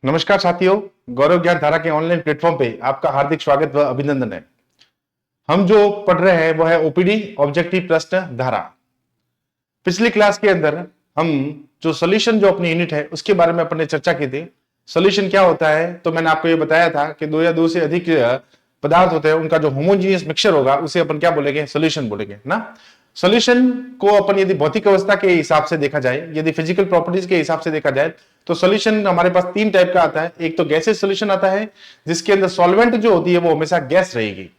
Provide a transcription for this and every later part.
नमस्कार साथियों, गौरव ज्ञान धारा के ऑनलाइन प्लेटफॉर्म पे आपका हार्दिक स्वागत व अभिनंदन है। हम जो पढ़ रहे हैं वो है ओपीडी ऑब्जेक्टिव प्रश्न धारा। पिछली क्लास के अंदर हम जो सॉल्यूशन जो अपनी यूनिट है उसके बारे में अपने चर्चा की थी। सॉल्यूशन क्या होता है, तो मैंने आपको ये बताया था कि दो या दो से अधिक पदार्थ होते हैं, उनका जो होमोजीनियस मिक्सचर होगा उसे अपन क्या बोलेंगे, सॉल्यूशन बोलेंगे ना। सॉल्यूशन को अपन यदि भौतिक अवस्था के हिसाब से देखा जाए, यदि फिजिकल प्रॉपर्टीज के हिसाब से देखा जाए, तो सॉल्यूशन हमारे पास तीन टाइप का आता है। एक तो गैसेस सॉल्यूशन आता है जिसके अंदर सॉल्वेंट जो होती है वो हमेशा गैस रहेगी।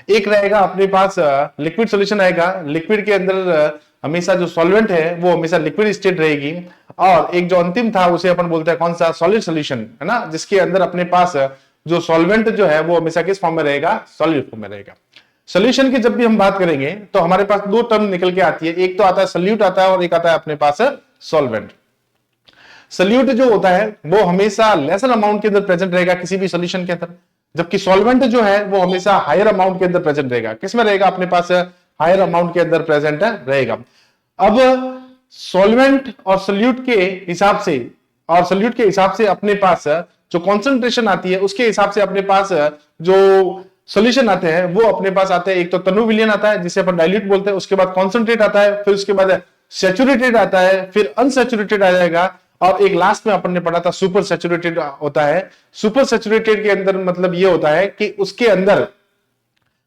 एक रहेगा अपने पास लिक्विड सॉल्यूशन आएगा, लिक्विड के अंदर हमेशा जो सॉल्वेंट है वो हमेशा लिक्विड स्टेट रहेगी। और एक जो अंतिम था उसे अपन बोलते हैं कौन सा, सॉलिड सॉल्यूशन, है ना, जिसके अंदर अपने पास जो सॉल्वेंट जो है वो हमेशा किस फॉर्म में रहेगा, सॉलिड फॉर्म में रहेगा। सॉल्यूशन की जब भी हम बात करेंगे तो हमारे पास दो टर्म निकल के आती है, एक तो आता है सॉल्यूट आता है और एक आता है अपने पास सॉल्वेंट। सॉल्यूट जो होता है वो हमेशा लेसर अमाउंट के अंदर प्रेजेंट रहेगा किसी भी सॉल्यूशन के अंदर, जबकि सॉल्वेंट जो है वो हमेशा हायर अमाउंट के अंदर प्रेजेंट रहेगा। किसमें रहेगा, अपने पास हायर अमाउंट के अंदर प्रेजेंट रहेगा। अब सॉल्वेंट और सॉल्यूट के हिसाब से, और सॉल्यूट के हिसाब से अपने पास जो कॉन्सेंट्रेशन आती है उसके हिसाब से अपने पास जो सॉल्यूशन आते हैं वो अपने पास आते हैं। एक तो तनु विलयन आता है जिसे अपन डाइल्यूट बोलते हैं, उसके बाद कॉन्सेंट्रेट आता है, फिर उसके बाद सैचुरेटेड आता है, फिर अनसैचुरेटेड आ जाएगा, और एक लास्ट में अपन ने पढ़ा था सुपर सैचुरेटेड होता है। सुपर सैचुरेटेड के अंदर मतलब ये होता है कि उसके अंदर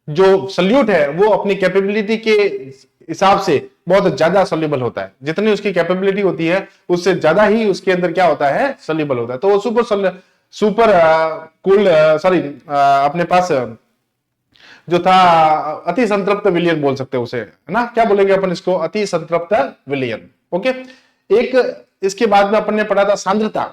जो सॉल्यूट है वो अपनी कैपेबिलिटी के हिसाब से बहुत ज्यादा सॉल्युबल होता है, जितनी उसकी कैपेबिलिटी होती है उससे ज्यादा ही उसके अंदर क्या होता है, सॉल्युबल होता है। तो वो सुपर कूल्ड सॉरी अपने पास जो था अति संतृप्त विलयन बोल सकते हैं उसे, है ना, क्या बोलेंगे अपन इसको, अति संतृप्त विलयन। ओके, एक इसके बाद में अपन ने पढ़ा था सांद्रता,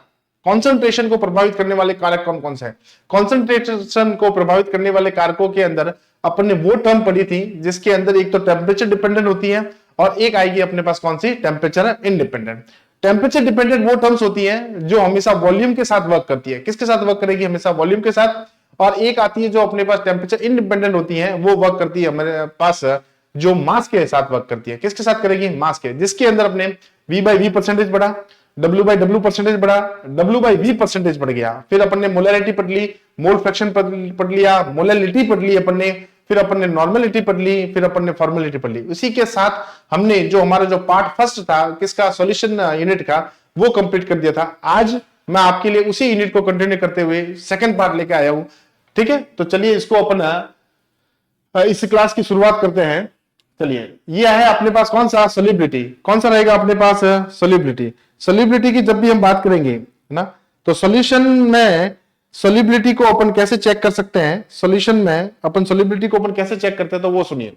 कॉन्सेंट्रेशन को प्रभावित करने वाले कारक कौन कौन से हैं। कॉन्सेंट्रेशन को प्रभावित करने वाले कारकों के अंदर अपन ने वो टर्म पढ़ी थी जिसके अंदर एक तो टेम्परेचर डिपेंडेंट होती है और एक आएगी अपने पास कौन सी, टेम्परेचर इंडिपेंडेंट। टेम्परेचर डिपेंडेंट वो टर्म्स होती है जो हमेशा वॉल्यूम के साथ वर्क करती है। किसके साथ वर्क करेगी, हमेशा वॉल्यूम के साथ। और एक आती है जो अपने पास टेम्परेचर इंडिपेंडेंट होती है, वो वर्क करती है हमारे पास जो मास के साथ वर्क करती है। किसके साथ करेगी, मास के, जिसके अंदर अपने V by V परसेंटेज बढ़ा, W by W परसेंटेज बढ़ा, W by V परसेंटेज बढ़ गया, फिर अपन ने मोलैरिटी पढ़ ली, मोल फ्रैक्शन पढ़ लिया, मोलैलिटी पढ़ ली अपन ने, फिर अपन ने नॉर्मेलिटी पढ़ ली, फिर अपन ने फॉर्मेलिटी पढ़ ली। उसी के साथ हमने जो हमारा जो पार्ट फर्स्ट था किसका, सॉल्यूशन यूनिट का, वो कंप्लीट कर दिया था। आज मैं आपके लिए उसी यूनिट को कंटिन्यू करते हुए सेकंड पार्ट लेके आया हूं। ठीक है, तो चलिए इसको अपन इस क्लास की शुरुआत करते हैं। चलिए, ये है अपने पास कौन सा, सोल्यूबिलिटी। कौन सा रहेगा अपने पास, सोल्यूबिलिटी। सोल्यूबिलिटी की जब भी हम बात करेंगे ना, तो सॉल्यूशन में सोल्यूबिलिटी को अपन कैसे चेक कर सकते हैं, सॉल्यूशन में अपन सोल्यूबिलिटी को अपन कैसे चेक करते हैं, तो वो सुनिए।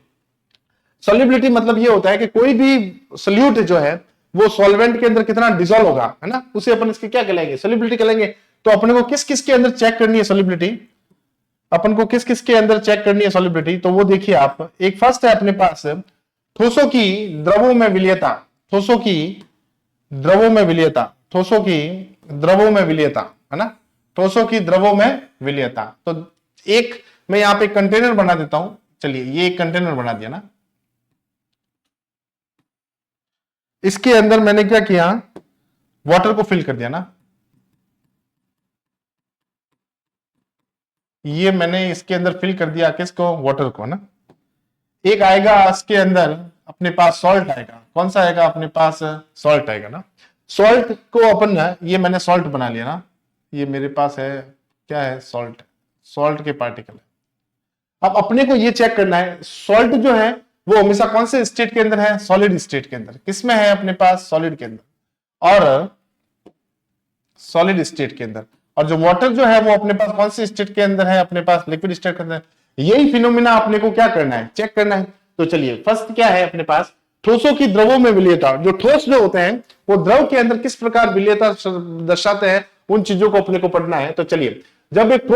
सोल्यूबिलिटी मतलब ये होता है कि कोई भी सोल्यूट जो है वो सॉल्वेंट के अंदर कितना डिसॉल्व होगा, है ना, उसे अपन इसके क्या कहलाएंगे, सोल्यूबिलिटी कहलाएंगे। तो अपने को किस किस के अंदर चेक करनी है सोल्यूबिलिटी, अपन को किस किस के अंदर चेक करनी है सॉल्युबिलिटी, तो वो देखिए आप। एक फर्स्ट है अपने पास ठोसों की द्रवों में विलीयता, ठोसों की द्रवों में विलीयता, ठोसों की द्रवों में विलीयता, है ना, ठोसों की द्रवों में विलीयता। तो एक मैं यहां पे कंटेनर बना देता हूं। चलिए, ये एक कंटेनर बना दिया ना, इसके अंदर मैंने क्या किया, वाटर को फिल कर दिया ना, ये मैंने इसके अंदर फिल कर दिया, किसको, वाटर को ना। एक आएगा इसके अंदर अपने पास सॉल्ट आएगा, कौन सा आएगा अपने पास, सॉल्ट आएगा ना। सॉल्ट को अपन ना, ये मैंने सॉल्ट बना लिया ना, ये मेरे पास है, क्या है, सॉल्ट, सॉल्ट के पार्टिकल है। अब अपने को ये चेक करना है सॉल्ट जो है वो हमेशा कौन से स्टेट के अंदर है, सॉलिड स्टेट के अंदर। किसमें है अपने पास, सॉलिड के अंदर और सॉलिड स्टेट के अंदर। और जो वाटर जो है वो अपने पास कौन से स्टेट के अंदर है, अपने पास लिक्विड स्टेट के अंदर। यही फिनोमिना अपने को क्या करना है, चेक करना है। तो चलिए, फर्स्ट क्या है अपने पास, ठोसों की द्रवों में विलीयता। जो ठोस जो होते हैं वो द्रव के अंदर किस प्रकार विलीयता दर्शाते हैं, उन चीजों को अपने को पढ़ना है। तो चलिए, जब एक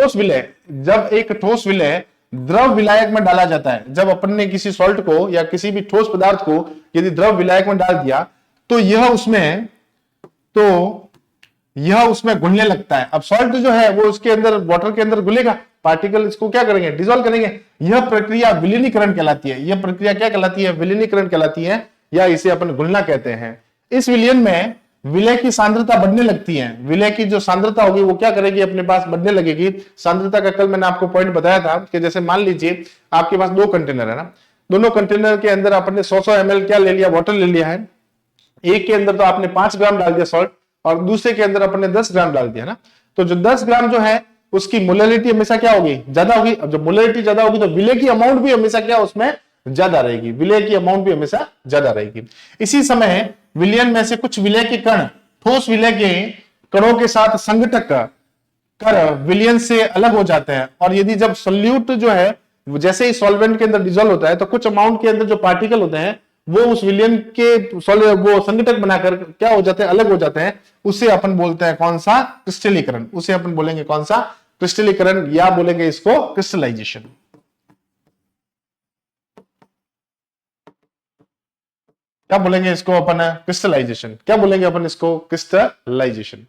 ठोस विलय द्रव विलायक में डाला जाता है, जब अपन ने किसी सॉल्ट को या किसी भी ठोस पदार्थ को यदि द्रव विलायक में डाल दिया तो यह उसमें घुलने लगता है। अब सॉल्ट जो है वो उसके अंदर, वाटर के अंदर घुलेगा, पार्टिकल इसको क्या करेंगे, डिसॉल्व करेंगे। यह प्रक्रिया विलीनीकरण कहलाती है। यह प्रक्रिया क्या कहलाती है, विलीनीकरण कहलाती है, या इसे अपन घुलना कहते हैं। इस विलयन में विलय की सांद्रता बढ़ने लगती है, विलय की जो सांद्रता होगी वो क्या करेगी, अपने पास बढ़ने लगेगी। सांद्रता का कल मैंने आपको पॉइंट बताया था कि जैसे मान लीजिए आपके पास 2 कंटेनर है ना, दोनों कंटेनर के अंदर आपने 100 ml क्या ले लिया, वाटर ले लिया है। एक के अंदर तो आपने 5 ग्राम डाल दिया सॉल्ट और दूसरे के अंदर अपने 10 ग्राम डाल दिया ना, तो जो 10 ग्राम जो है उसकी मोलरिटी हमेशा क्या होगी, ज्यादा होगी। अब जब मोलरिटी ज्यादा होगी तो विलय की अमाउंट भी हमेशा क्या उसमें ज्यादा रहेगी, विलय की अमाउंट भी हमेशा ज्यादा रहेगी। इसी समय विलयन में से कुछ विलय के कण ठोस विलय के कणों के साथ संघटक कर विलयन से अलग हो जाते हैं, और यदि जब सोल्यूट जो है जैसे ही सॉल्वेंट के अंदर डिजोल्व होता है तो कुछ अमाउंट के अंदर जो पार्टिकल होते हैं वो उस विलयन के वो संघटक बनाकर क्या हो जाते हैं, अलग हो जाते हैं। उसे अपन बोलते हैं कौन सा, क्रिस्टलीकरण। उसे अपन बोलेंगे कौन सा, क्रिस्टलीकरण, या बोलेंगे इसको क्रिस्टलाइजेशन। क्या बोलेंगे इसको अपन, क्रिस्टलाइजेशन। क्या बोलेंगे अपन इसको, क्रिस्टलाइजेशन।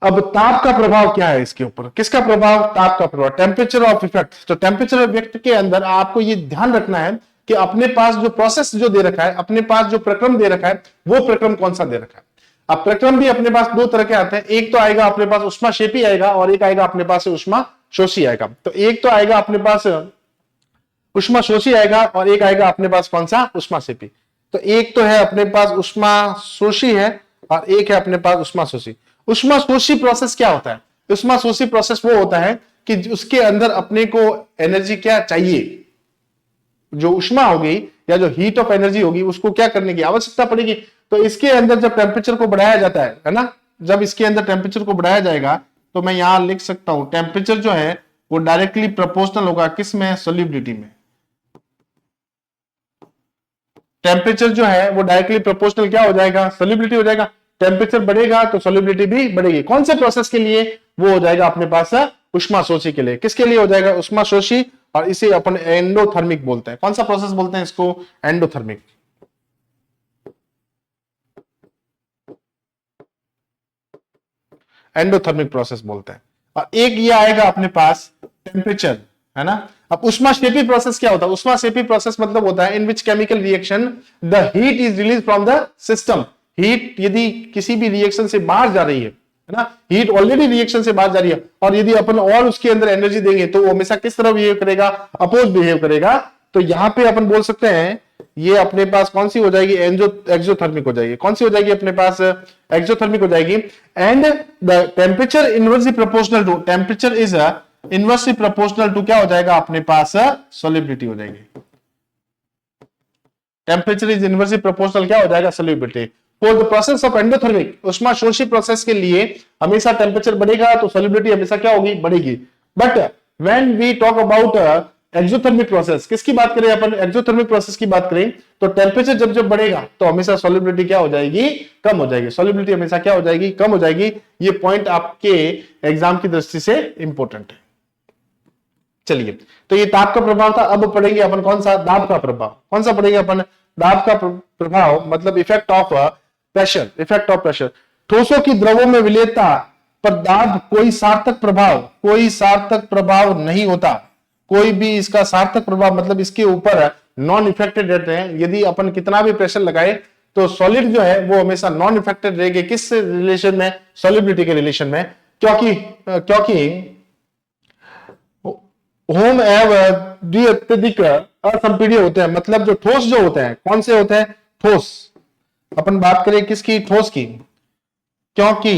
अब ताप का प्रभाव क्या है इसके ऊपर, किसका प्रभाव, ताप का प्रभाव, टेम्परेचर ऑफ इफेक्ट। तो टेम्परेचर ऑफ इफेक्ट के अंदर आपको ये ध्यान रखना है कि अपने पास जो प्रोसेस जो दे रखा है, अपने पास जो प्रक्रम दे रखा है, वो प्रक्रम कौन सा दे रखा है। अब प्रक्रम भी अपने पास 2 तरह के आते हैं, एक तो आएगा अपने पास उष्माक्षेपी आएगा और एक आएगा अपने पास उष्माशोषी आएगा। तो एक तो आएगा अपने पास उष्माशोषी आएगा और एक आएगा अपने पास कौन सा, उष्माक्षेपी। तो एक तो है अपने पास उष्माशोषी है और एक है अपने पास उष्माशोषी। उष्माशोषी प्रोसेस क्या होता है, उष्माशोषी प्रोसेस वो होता है कि उसके अंदर अपने को एनर्जी क्या चाहिए, जो उष्मा होगी या जो हीट ऑफ एनर्जी होगी उसको क्या करने की आवश्यकता पड़ेगी। तो इसके अंदर जब टेम्परेचर को बढ़ाया जाता है ना, जब इसके अंदर टेम्परेचर को बढ़ाया जाएगा तो मैं यहां लिख सकता हूं टेम्परेचर जो है वो डायरेक्टली प्रोपोर्शनल होगा किसमें, सॉल्युबिलिटी में। टेम्परेचर जो है वो डायरेक्टली प्रोपोर्शनल क्या हो जाएगा, सॉल्युबिलिटी हो जाएगा। टेम्परेचर बढ़ेगा तो सॉल्युबिलिटी भी बढ़ेगी। कौन से प्रोसेस के लिए, वो हो जाएगा अपने पास उष्माशोषी के लिए। किसके लिए हो जाएगा, उष्माशोषी, और इसे अपन एंडोथर्मिक बोलते हैं। कौन सा प्रोसेस बोलते हैं इसको, एंडोथर्मिक। एंडोथर्मिक प्रोसेस बोलते हैं। और एक ये आएगा अपने पास टेम्परेचर, है ना। अब उष्माक्षेपी प्रोसेस क्या होता है, उष्माक्षेपी प्रोसेस मतलब होता है in which chemical reaction the heat is release from the system. Heat यदि किसी भी रिएक्शन से बाहर जा रही है ना, हीट ऑलरेडी रिएक्शन से बाहर जा रही है और यदि अपन और उसके अंदर एनर्जी देंगे तो वो हमेशा किस तरह बिहेव करेगा, अपोज बिहेव करेगा। तो यहां पे अपन बोल सकते हैं ये अपने पास कौन सी हो जाएगी, एक्सोथर्मिक हो जाएगी। कौन सी हो जाएगी अपने पास, एक्सोथर्मिक हो जाएगी। And the temperature inversely proportional to, temperature is inversely proportional to क्या हो जाएगा अपने पास, सॉल्युबिलिटी हो जाएगी। टेम्परेचर इज इनवर्सली प्रोपोर्शनल क्या हो जाएगा, solubility. For the process of endothermic, उष्माशोषी प्रोसेस के लिए हमेशा टेम्परेचर बढ़ेगा तो सॉल्युबिलिटी हमेशा क्या होगी, बढ़ेगी। But when we talk about exothermic process, किसकी बात करें अपन, एक्सोथर्मिक प्रोसेस की बात करें तो टेम्परेचर जब जब बढ़ेगा तो हमेशा सॉल्युबिलिटी क्या हो जाएगी, कम हो जाएगी। सॉल्युबिलिटी हमेशा क्या हो जाएगी, कम हो जाएगी। ये पॉइंट आपके एग्जाम की दृष्टि से इंपॉर्टेंट है। चलिए, तो ये ताप का प्रभाव था। अब पढ़ेंगे अपन कौन सा, दाब का प्रभाव। कौन सा पढ़ेंगे अपन, दाब का प्रभाव मतलब effect of pressure, effect of pressure. ठोसों की द्रवों में विलेयता पर दाब कोई सार्थक प्रभाव, कोई सार्थक प्रभाव नहीं होता। कोई भी इसका सार्थक प्रभाव मतलब इसके ऊपर नॉन इफेक्टेड रहते हैं। यदि अपन कितना भी प्रेशर लगाए तो सॉलिड जो है वो हमेशा नॉन इफेक्टेड रहेगी। किस रिलेशन में, सॉल्युबिलिटी के रिलेशन में। क्योंकि होम एवं द्विअत्यधिक असंपीड्य होते हैं। मतलब जो ठोस जो होते हैं, कौन से होते हैं, ठोस। अपन बात करें किसकी, ठोस की। क्योंकि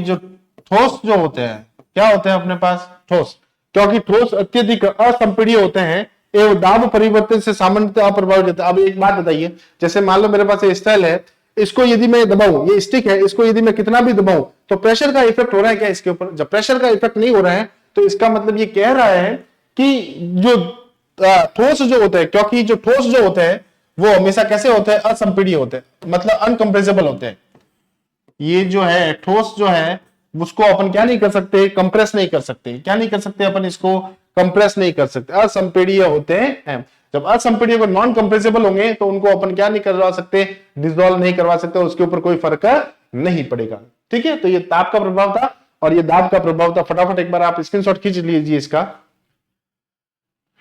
जो ठोस जो होते हैं, क्या होते हैं अपने पास, ठोस। क्योंकि ठोस अत्यधिक असंपीड्य होते हैं एवं दाब परिवर्तन से सामान्यतः अप्रभावित होते हैं। अब एक बात बताइए, जैसे मान लो मेरे पास ये स्टाइल है, इसको यदि मैं दबाऊं, ये स्टिक है, इसको यदि मैं कितना भी दबाऊं तो प्रेशर का इफेक्ट हो रहा है क्या इसके ऊपर। जब प्रेशर का इफेक्ट नहीं हो रहा है तो इसका मतलब ये कह रहा है कि जो ठोस जो होते हैं, क्योंकि जो ठोस जो होते हैं वो हमेशा कैसे होते हैं, असंपीड्य होते हैं, मतलब अनकंप्रेसिबल होते हैं। ये जो है ठोस जो है उसको अपन क्या नहीं कर सकते, कंप्रेस नहीं कर सकते। क्या नहीं कर सकते अपन, इसको कंप्रेस नहीं कर सकते, असंपीड्य होते हैं। जब असंपीड्य को नॉन कंप्रेसिबल होंगे तो उनको अपन क्या नहीं करवा सकते, डिसॉल्व नहीं करवा सकते, उसके ऊपर कोई फर्क नहीं पड़ेगा। ठीक है, तो ये ताप का प्रभाव था और ये दाब का प्रभाव था। फटाफट एक बार आप स्क्रीनशॉट खींच लीजिए इसका।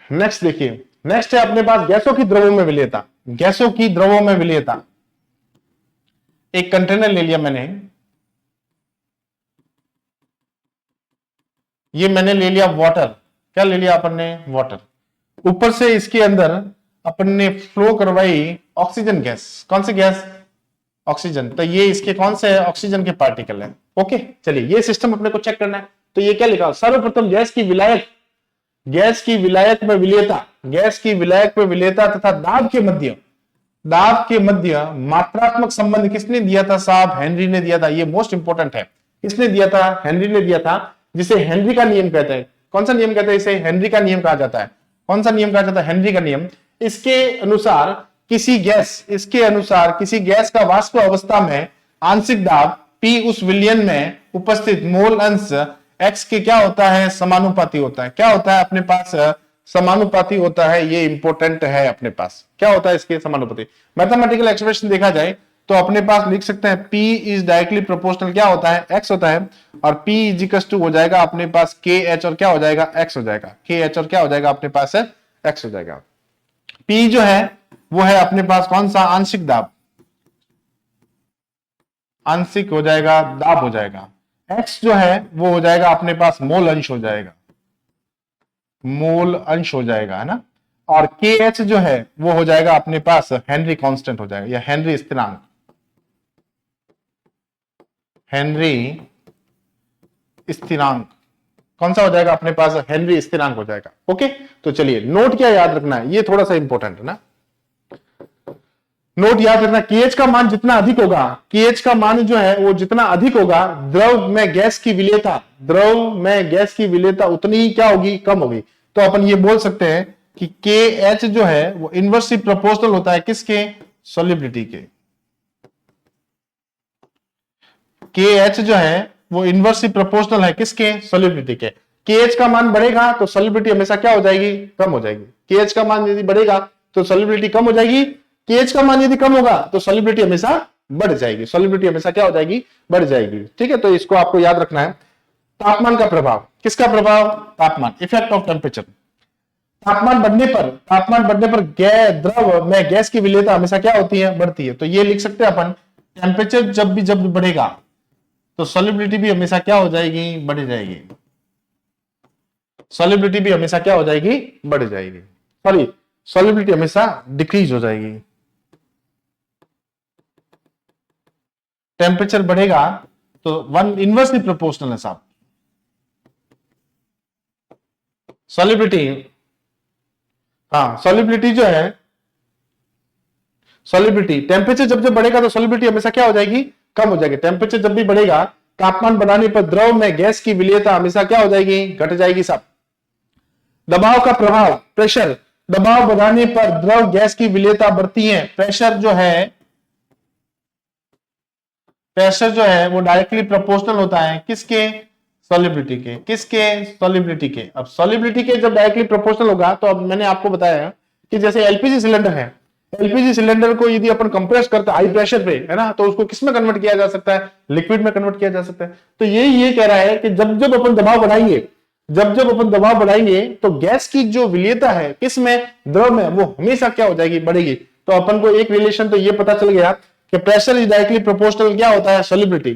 नेक्स्ट देखिए, नेक्स्ट है अपने पास गैसों की द्रवों में विलेयता। गैसों की द्रवों में विलेयता, एक कंटेनर ले लिया मैंने, ये मैंने ले लिया वाटर, क्या ले लिया अपन ने, वाटर। ऊपर से इसके अंदर अपन ने फ्लो करवाई ऑक्सीजन गैस, कौन सी गैस, ऑक्सीजन। तो ये इसके कौन से है, ऑक्सीजन के पार्टिकल है। ओके, चलिए ये सिस्टम अपने को चेक करना है। तो ये क्या लिखा, सर्वप्रथम गैस की विलायक, गैस की विलायक में विलेयता, गैस की विलायक में विलेयता तथा दाब के मध्य, दाब के मध्य मात्रात्मक संबंध किसने दिया था साहब, हेनरी ने दिया था। ये मोस्ट इंपोर्टेंट है, किसने दिया था, हेनरी ने दिया था, जिसे हेनरी का नियम कहते हैं। कौन सा नियम कहते हैं इसे, हेनरी का नियम कहा जाता है। कौन सा नियम कहा जाता है, हेनरी का नियम। इसके अनुसार किसी गैस, इसके अनुसार किसी गैस का वाष्प अवस्था में आंशिक दाब P उस विलयन में उपस्थित मोल अंश X के क्या होता है, समानुपाती होता है। क्या होता है अपने पास, समानुपाती होता है। ये इंपॉर्टेंट है अपने पास, क्या होता है इसके समानुपाती। मैथमेटिकल एक्सप्रेशन देखा जाए तो अपने पास लिख सकते हैं P इज डायरेक्टली प्रोपोर्शनल, क्या होता है, X होता है, और P इज इक्वल टू हो जाएगा अपने पास KH और क्या हो जाएगा, X हो जाएगा, KH और क्या हो जाएगा अपने पास है, X हो जाएगा। P जो है वो है अपने पास कौन सा, आंशिक दाब, आंशिक हो जाएगा, दाब हो जाएगा। X जो है वो हो जाएगा अपने पास मोल अंश हो जाएगा, मोल अंश हो जाएगा, है ना। और KH जो है वो हो जाएगा अपने पास हेनरी कांस्टेंट हो जाएगा, या हेनरी स्थिरांक, हेनरी स्थिरांक कौन सा हो जाएगा अपने पास, हेनरी स्थिरांक हो जाएगा। ओके, तो चलिए नोट क्या याद रखना है, ये थोड़ा सा इंपॉर्टेंट है ना, नोट याद रखना। KH का मान जितना अधिक होगा, KH का मान जो है वो जितना अधिक होगा, द्रव में गैस की विलेयता, द्रव में गैस की विलेयता उतनी ही क्या होगी, कम होगी। तो अपन ये बोल सकते हैं कि KH जो है वो इनवर्सली प्रोपोर्शनल होता है किसके, सॉल्युबिलिटी के। KH जो है वो इनवर्सली प्रोपोर्शनल है किसके, सॉल्युबिलिटी के। KH का मान बढ़ेगा तो सॉल्युबिलिटी हमेशा क्या हो जाएगी, कम हो जाएगी। KH का मान यदि बढ़ेगा तो सॉल्युबिलिटी कम हो जाएगी, KH का मान यदि कम होगा तो सॉल्युबिलिटी हमेशा बढ़ जाएगी, सॉल्युबिलिटी हमेशा क्या हो जाएगी, बढ़ जाएगी। ठीक है, तो इसको आपको याद रखना है। तापमान का प्रभाव, किसका प्रभाव, तापमान, इफेक्ट ऑफ टेम्परेचर। तापमान बढ़ने पर, तापमान बढ़ने पर द्रव में गैस की विलेयता हमेशा क्या होती है, बढ़ती है। तो ये लिख सकते हैं अपन, टेम्परेचर जब बढ़ेगा तो सॉल्युबिलिटी भी हमेशा क्या हो जाएगी, बढ़ जाएगी, सॉल्युबिलिटी भी हमेशा क्या हो जाएगी, बढ़ जाएगी, सॉरी सॉल्युबिलिटी हमेशा डिक्रीज हो जाएगी। टेम्परेचर बढ़ेगा तो वन इनवर्सली प्रोपोर्शनल है साहब, सॉल्युबिलिटी, हाँ सॉल्युबिलिटी जो है, सॉल्युबिलिटी टेम्परेचर जब बढ़ेगा तो सॉल्युबिलिटी हमेशा क्या हो जाएगी, कम हो जाएगी। टेम्परेचर जब भी बढ़ेगा, तापमान बढ़ाने पर द्रव में गैस की विलेयता हमेशा क्या हो जाएगी, घट जाएगी साहब। दबाव का प्रभाव, प्रेशर, दबाव बढ़ाने पर द्रव गैस की विलेयता बढ़ती है। प्रेशर जो है, प्रेशर जो है वो डायरेक्टली प्रोपोर्शनल होता है किसके, सॉल्युबिलिटी के, किसके, सॉल्युबिलिटी के। अब सॉल्युबिलिटी के जब डायरेक्टली प्रोपोर्शनल होगा तो अब मैंने आपको बताया कि जैसे एलपीजी सिलेंडर है, एलपीजी सिलेंडर को यदि अपन कंप्रेस करते हैं हाई प्रेशर पे, है ना, तो उसको किस में कन्वर्ट किया जा सकता है, लिक्विड में कन्वर्ट किया जा सकता है। तो ये कह रहा है कि जब जब अपन दबाव बढ़ाएंगे, जब जब अपन दबाव बढ़ाएंगे तो गैस की जो विलेयता है किस में, द्रव में, वो हमेशा क्या हो जाएगी, बढ़ेगी। तो अपन को एक रिलेशन तो ये पता चल गया कि प्रेशर इज डायरेक्टली प्रोपोर्शनल क्या होता है, solubility.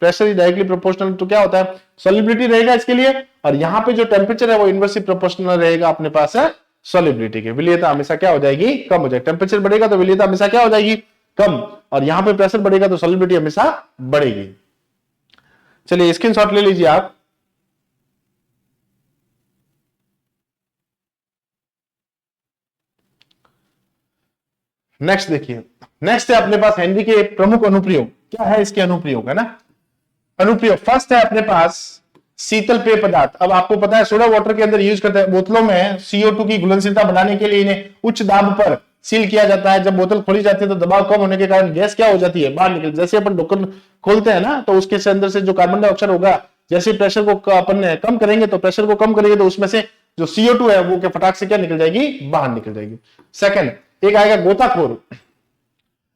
Pressure is directly proportional तो क्या होता है, सॉल्युबिलिटी रहेगा इसके लिए, और यहाँ पे जो टेम्परेचर है वो इनवर्सली प्रोपोर्शनल रहेगा अपने पास है सॉल्युबिलिटी के। विलेयता हमेशा क्या हो जाएगी, कम हो जाएगी। टेम्परेचर बढ़ेगा तो विलेयता हमेशा क्या हो जाएगी, कम, और यहाँ पे प्रेशर बढ़ेगा तो सॉल्युबिलिटी हमेशा बढ़ेगी। चलिए स्क्रीनशॉट ले लीजिए आप। नेक्स्ट देखिए, नेक्स्ट है अपने पास हेनरी के प्रमुख अनुप्रयोग। क्या है इसके अनुप्रयोग, है ना, अनुप्रयोग। फर्स्ट है अपने पास शीतल पेय पदार्थ। अब आपको पता है सोडा वाटर के अंदर यूज करते हैं, बोतलों में CO2 की घुलनशीलता बढ़ाने के लिए इन्हें उच्च दाब पर सील किया जाता है। जब बोतल खोली जाती है तो दबाव कम होने के कारण गैस क्या हो जाती है, बाहर निकल। जैसे अपन ढक्कन खोलते हैं ना, तो उसके अंदर से जो कार्बन डाइऑक्साइड होगा, जैसे प्रेशर को अपन कम करेंगे तो प्रेशर को कम करेंगे तो उसमें से जो CO2 है वो क्या फटाक से क्या निकल जाएगी, बाहर निकल जाएगी। सेकंड, एक आएगा गोताखोर।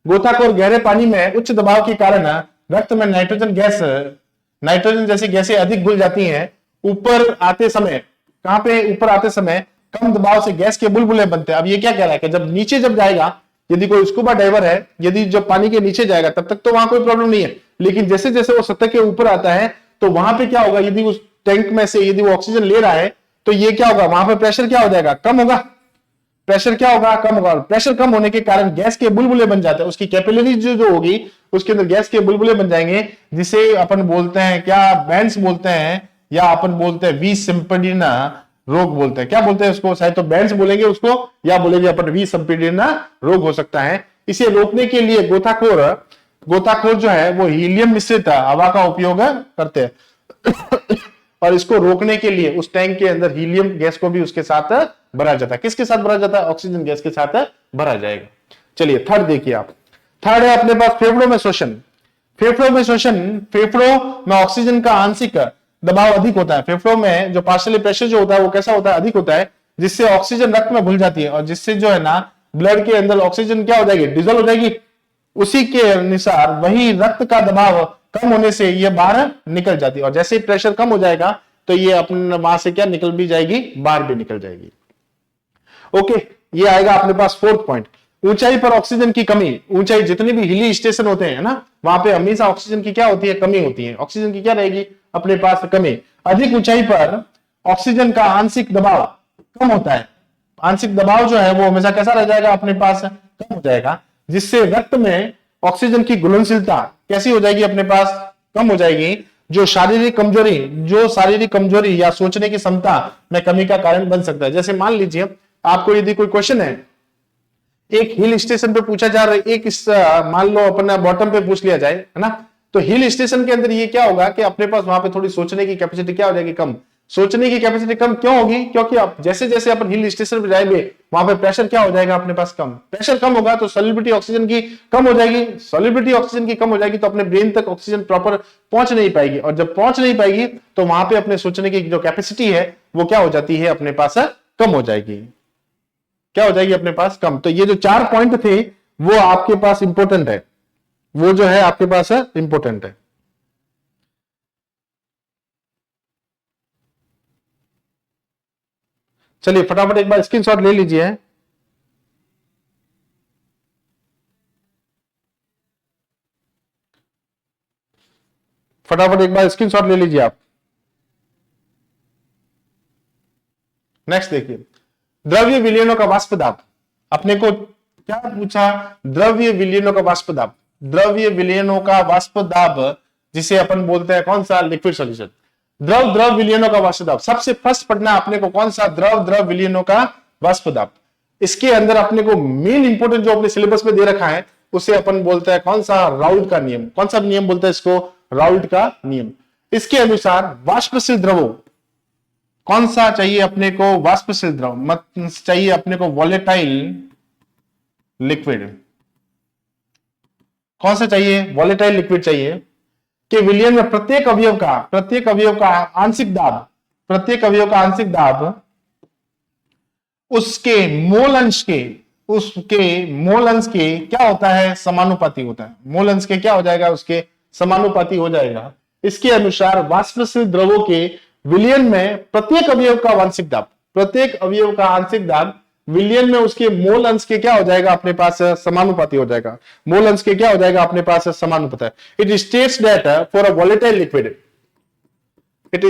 गोताखोर गहरे पानी में उच्च दबाव के कारण रक्त में नाइट्रोजन जैसी गैसें अधिक घुल जाती हैं। ऊपर आते समय, कहां पे ऊपर आते समय कम दबाव से गैस के बुलबुले बनते हैं। अब ये क्या कह रहा है कि जब नीचे जब जाएगा, यदि कोई स्कूबा डाइवर है, यदि जब पानी के नीचे जाएगा तब तक तो वहां कोई प्रॉब्लम नहीं है, लेकिन जैसे जैसे वो सतह के ऊपर आता है तो वहां पे क्या होगा, यदि उस टैंक में से यदि वो ऑक्सीजन ले रहा है तो ये क्या होगा, वहां पे प्रेशर क्या हो जाएगा, कम होगा। प्रेशर क्या होगा, कम होगा। प्रेशर कम होने के कारण गैस के बुलबुले बन जाते हैं, उसकी कैपिलरीज जो होगी उसके अंदर गैस के बुलबुले बन जाएंगे, जिसे अपन बोलते हैं क्या, बैंड्स बोलते हैं, या अपन बोलते हैं वी सिम्पीडिना रोग बोलते हैं। क्या बोलते हैं उसको, शायद तो बैंड्स बोलेंगे उसको, या बोलेंगे अपन वी सिम्पीडिना रोग हो सकता है। इसे रोकने के लिए गोताखोर जो है वो हीलियम मिश्रित हवा का उपयोग करते हैं और इसको रोकने के लिए उस टैंक के अंदर हीलियम गैस को भी उसके साथ भरा जाता है। किसके साथ भरा जाता है, ऑक्सीजन गैस के साथ भरा जाएगा। चलिए थर्ड देखिए आप, थर्ड है अपने पास फेफड़ों में शोषण। फेफड़ों में ऑक्सीजन का आंशिक दबाव अधिक होता है। फेफड़ों में जो पार्शियल प्रेशर जो होता है वो कैसा होता है, अधिक होता है, जिससे ऑक्सीजन रक्त में घुल जाती है और जिससे जो है ना ब्लड के अंदर ऑक्सीजन क्या हो जाएगी, डिजोल्व हो जाएगी। उसी के अनुसार वही रक्त का दबाव कम होने से ये बाहर निकल जाती है और जैसे ही प्रेशर कम हो जाएगा तो ये अपने वहां से क्या निकल भी जाएगी, बाहर भी निकल जाएगी। ओके, ये आएगा अपने पास फोर्थ पॉइंट, ऊंचाई पर ऑक्सीजन की कमी। ऊंचाई जितने भी हिली स्टेशन होते हैं ना, वहां पे हमेशा ऑक्सीजन की क्या होती है, कमी होती है। ऑक्सीजन की क्या रहेगी अपने पास, कमी। अधिक ऊंचाई पर ऑक्सीजन का आंशिक दबाव कम होता है। आंशिक दबाव जो है वो हमेशा कैसा रह जाएगा, अपने पास कम हो जाएगा, जिससे रक्त में ऑक्सीजन की घुलनशीलता कैसी हो जाएगी, अपने पास कम हो जाएगी, जो शारीरिक कमजोरी या सोचने की क्षमता में कमी का कारण बन सकता है। जैसे मान लीजिए आपको यदि कोई क्वेश्चन है, एक हिल स्टेशन पे पूछा जा रहा है, एक मान लो अपना बॉटम पे पूछ लिया जाए, है ना, तो हिल स्टेशन के अंदर ये क्या होगा कि अपने पास वहां पे थोड़ी सोचने की कैपेसिटी क्या हो जाएगी, कम। सोचने की कैपेसिटी कम क्यों होगी, क्योंकि आप जैसे जैसे अपन हिल स्टेशन पे जाएंगे वहां पे प्रेशर क्या हो जाएगा, अपने पास कम। प्रेशर कम होगा तो सॉल्युबिलिटी ऑक्सीजन की कम हो जाएगी। सॉल्युबिलिटी ऑक्सीजन की कम हो जाएगी तो अपने ब्रेन तक ऑक्सीजन प्रॉपर पहुंच नहीं पाएगी, और जब पहुंच नहीं पाएगी तो वहां पे अपने सोचने की जो कैपेसिटी है वो क्या हो जाती है, अपने पास कम हो जाएगी। क्या हो जाएगी, अपने पास कम। तो ये जो 4 पॉइंट थे वो आपके पास इंपॉर्टेंट है, वो जो है आपके पास इंपॉर्टेंट है। चलिए फटाफट एक बार स्क्रीनशॉट ले लीजिए। फटाफट एक बार स्क्रीनशॉट ले लीजिए आप। नेक्स्ट देखिए, द्रव्य विलयनों का वाष्प दाब। अपने को क्या पूछा, द्रव्य विलयनों का वाष्प दाब। द्रव्य विलयनों का वाष्प दाब जिसे अपन बोलते हैं कौन सा, लिक्विड सॉल्यूशन। द्रव विलयनों का वाष्प दाब सबसे फर्स्ट पढ़ना अपने को कौन सा, द्रव विलयनों का वाष्प दाब। इसके अंदर अपने को मेन इंपोर्टेंट जो अपने सिलेबस में दे रखा है उसे अपन बोलते हैं कौन सा, राउल्ट का नियम। कौन सा नियम बोलते हैं इसको, राउल्ट का नियम। इसके अनुसार वाष्पशील द्रवों कौन सा चाहिए अपने को, वाष्पशील द्रव मत चाहिए अपने को, वॉलेटाइल लिक्विड। कौन सा चाहिए, वॉलेटाइल लिक्विड चाहिए कि विलयन में प्रत्येक अवयव का आंशिक दाब उसके मोल अंश के क्या होता है, समानुपाती होता है। मोल अंश के क्या हो जाएगा, उसके समानुपाती हो जाएगा। इसके अनुसार वाष्पशील द्रवों के विलयन में प्रत्येक अवयव का आंशिक दाब विलयन में उसके मोल अंश के क्या हो जाएगा, अपने पास समानुपाती हो जाएगा। मोल अंश के क्या हो जाएगा, अपने पास समानुपाती। It states that for a volatile liquid, it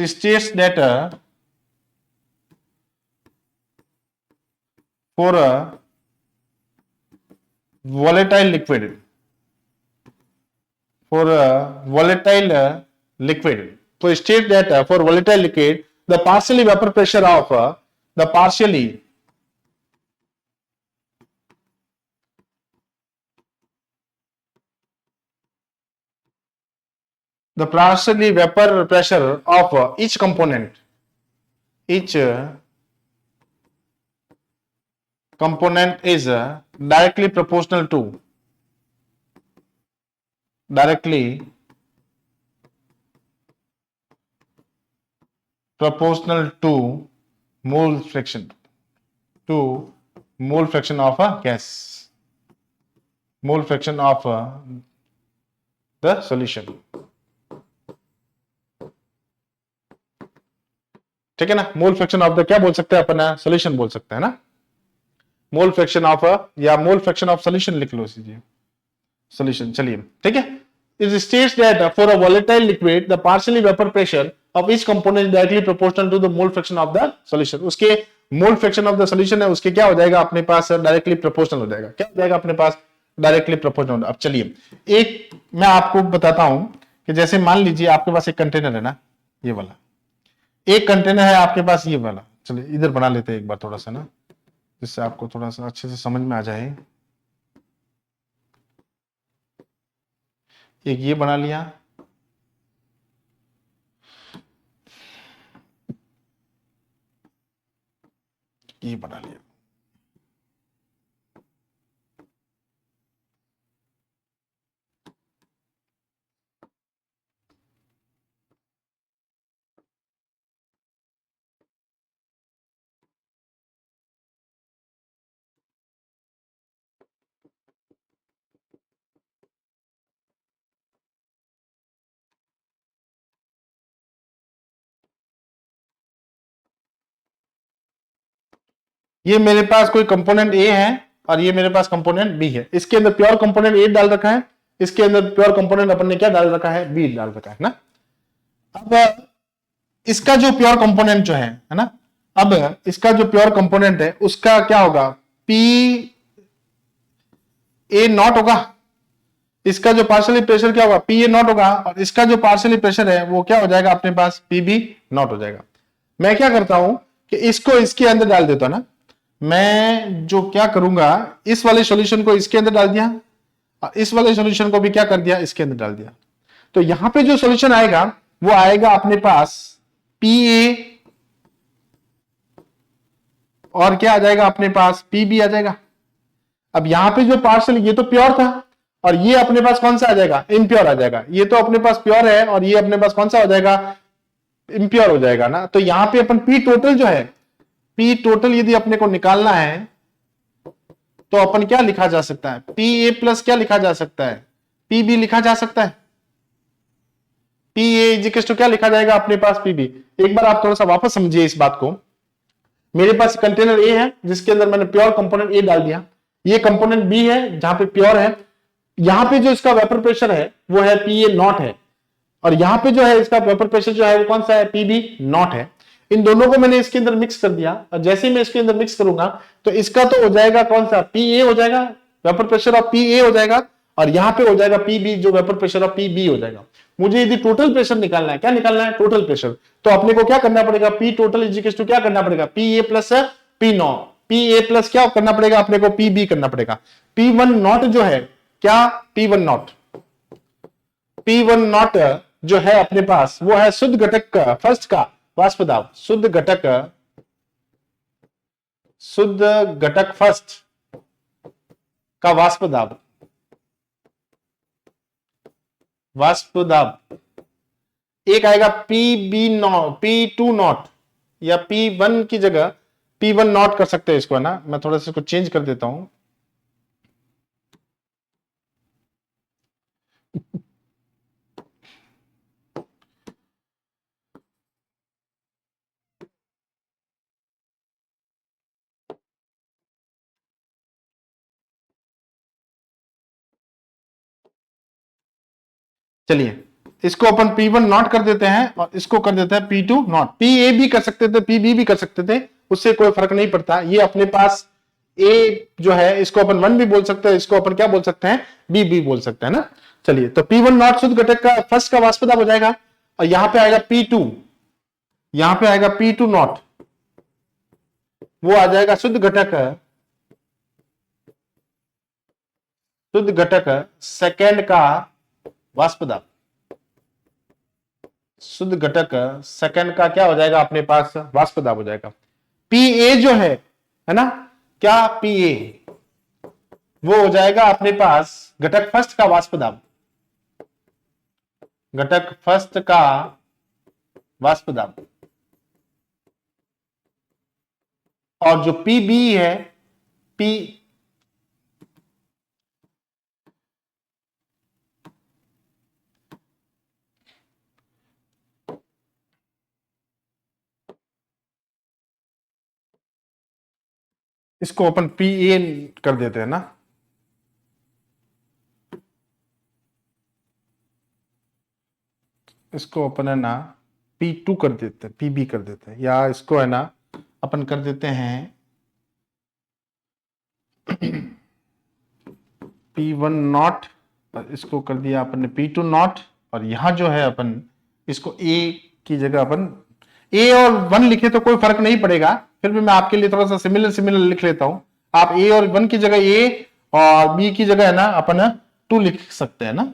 states that for a volatile liquid, so state that for volatile liquid the partially vapor pressure of the partially vapor pressure of each component is directly proportional to directly proportional to mole fraction of a gas, mole fraction of the solution. ठीक है ना, mole fraction of the क्या बोल सकते हैं अपन, solution बोल सकते हैं ना, मोल फ्रैक्शन ऑफ या मोल फ्रैक्शन ऑफ सोल्यूशन लिख लो सीजिए, सोल्यूशन। चलिए ठीक है, it states that for a volatile liquid the partially vapor pressure of each component is directly proportional to the mole fraction of the solution. उसके mole fraction of the solution है उसके क्या हो जाएगा अपने पास, डायरेक्टली प्रोपोर्शनल हो जाएगा। क्या हो जाएगा अपने पास, डायरेक्टली प्रोपोर्शनल। अब चलिए एक मैं आपको बताता हूं कि जैसे मान लीजिए आपके पास एक कंटेनर है ना, ये वाला एक कंटेनर है आपके पास, ये वाला। चलिए इधर बना लेते हैं एक बार थोड़ा सा ना, जिससे आपको थोड़ा सा अच्छे से समझ में आ जाए। एक ये बना लिया, ये बना लिया। ये मेरे पास कोई कंपोनेंट ए है और ये मेरे पास कंपोनेंट बी है। इसके अंदर प्योर कंपोनेंट ए डाल रखा है, इसके अंदर प्योर कंपोनेंट अपन ने क्या डाल रखा है, बी डाल रखा है ना। अब इसका जो प्योर कंपोनेंट जो है ना, अब इसका जो प्योर कंपोनेंट है उसका क्या होगा, पी ए नॉट होगा। इसका जो पार्शियली प्रेशर क्या होगा, पी ए नॉट होगा, और इसका जो पार्शियली प्रेशर है वो क्या हो जाएगा अपने पास, पी बी नॉट हो जाएगा। मैं क्या करता हूं कि इसको इसके अंदर डाल देता हूं ना, मैं जो क्या करूंगा, इस वाले सॉल्यूशन को इसके अंदर डाल दिया और इस वाले सॉल्यूशन को भी क्या कर दिया, इसके अंदर डाल दिया। तो यहां पे जो सॉल्यूशन आएगा वो आएगा अपने पास पी ए और क्या आ जाएगा अपने पास, पी बी आ जाएगा। अब यहां पे जो पार्शियल, ये तो प्योर था और ये अपने पास कौन सा आ जाएगा, इम्प्योर आ जाएगा। ये तो अपने पास प्योर है और ये अपने पास कौन सा हो जाएगा, इम्प्योर हो जाएगा ना। तो यहां पे अपन पी टोटल जो है, पी टोटल यदि अपने को निकालना है तो अपन क्या लिखा जा सकता है, पी ए प्लस क्या लिखा जा सकता है, पी बी लिखा जा सकता है। पी ए इक्वल टू क्या लिखा जाएगा अपने पास, पी बी। एक बार आप थोड़ा सा वापस समझिए इस बात को। मेरे पास कंटेनर ए है जिसके अंदर मैंने प्योर कंपोनेंट ए डाल दिया, ये कंपोनेंट बी है जहां पे प्योर है। यहां पे जो इसका वेपर प्रेशर है वो है पी ए नॉट है, और यहां पे जो है इसका वेपर प्रेशर जो है वो कौन सा है, पी बी नॉट है। इन दोनों को मैंने इसके अंदर मिक्स कर दिया, और जैसे ही मैं इसके अंदर मिक्स करूंगा तो इसका तो हो जाएगा कौन सा, पी ए हो जाएगा, vapour pressure of P A हो जाएगा, और यहां पे हो जाएगा पी बी, जो vapour pressure of P B हो जाएगा। मुझे यदि टोटल प्रेशर निकालना है, क्या निकालना है, टोटल प्रेशर, तो अपने को क्या करना पड़ेगा, पी टोटल इक्वल टू क्या करना पड़ेगा, पी ए प्लस पी नॉ, पी ए प्लस क्या करना पड़ेगा अपने को, पी बी करना पड़ेगा। पी वन नॉट जो है क्या, P one not, P one not जो है अपने पास वो है शुद्ध घटक का फर्स्ट का वाष्प दाब, शुद्ध घटक फर्स्ट का वाष्प दाब, वाष्प दाब। एक आएगा P B naught, P two naught, या पी वन की जगह पी वन नॉट कर सकते हैं इसको, है ना। मैं थोड़ा सा इसको चेंज कर देता हूं, चलिए इसको अपन P1 नॉट कर देते हैं और इसको कर देते हैं P2 नॉट। PA भी कर सकते थे, PB भी कर सकते थे, उससे कोई फर्क नहीं पड़ता। ये अपने पास A जो है इसको अपन 1 भी बोल सकते हैं, इसको अपन क्या बोल सकते हैं, B भी बोल सकते हैं ना। चलिए तो P1 नॉट शुद्ध घटक का फर्स्ट का वाष्प दाब हो जाएगा, और यहां पे आएगा P2, यहां पे आएगा P2 नॉट, वो आ जाएगा शुद्ध घटक सेकेंड का वाष्प दाब, शुद्ध घटक सेकंड का क्या हो जाएगा अपने पास, वाष्प दाब हो जाएगा। पी ए जो है ना, क्या पी ए वो हो जाएगा अपने पास घटक फर्स्ट का वाष्प दाब, घटक फर्स्ट का वाष्प दाब, और जो पीबी है, पी इसको अपन पी ए कर देते हैं ना, इसको अपन है ना P2 कर देते हैं, PB कर देते हैं, या इसको है ना अपन कर देते हैं P1 नॉट, और इसको कर दिया अपन ने P2 नॉट, और यहां जो है अपन इसको A की जगह अपन A और 1 लिखे तो कोई फर्क नहीं पड़ेगा, फिर भी मैं आपके लिए थोड़ा सा सिमिलर लिख लेता हूं। आप A और 1 की जगह A और B की जगह है ना अपन 2 लिख सकते हैं ना।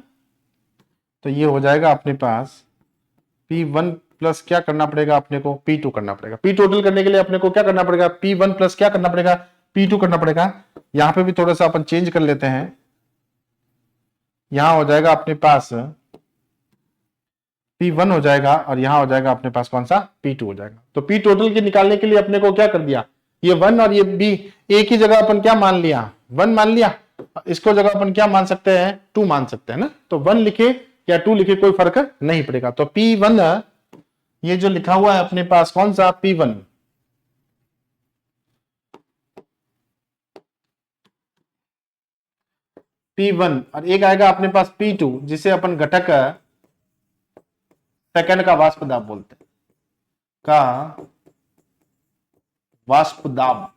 तो ये हो जाएगा अपने पास P1 प्लस क्या करना पड़ेगा अपने को, P2 करना पड़ेगा। P टोटल करने के लिए अपने को क्या करना पड़ेगा, P1 प्लस क्या करना पड़ेगा, P2 करना पड़ेगा। यहां पे भी थोड़ा सा अपन चेंज कर लेते हैं, यहां हो जाएगा अपने पास P1 हो जाएगा, और यहां हो जाएगा अपने पास कौन सा, P2 हो जाएगा। तो P टोटल के निकालने के लिए अपने को क्या कर दिया, ये 1 और ये B, A की जगह अपन क्या मान लिया, 1 मान लिया, इसको जगह अपन क्या मान सकते हैं, 2 मान सकते हैं ना। तो 1 लिखे या 2 लिखे कोई फर्क नहीं पड़ेगा। तो P1 ये जो लिखा हुआ है अपने पास कौन सा, P1, P1, और एक आएगा अपने पास P2 जिसे अपन घटक सेकंड का वाष्प दाब बोलते हैं, का वाष्प दाब,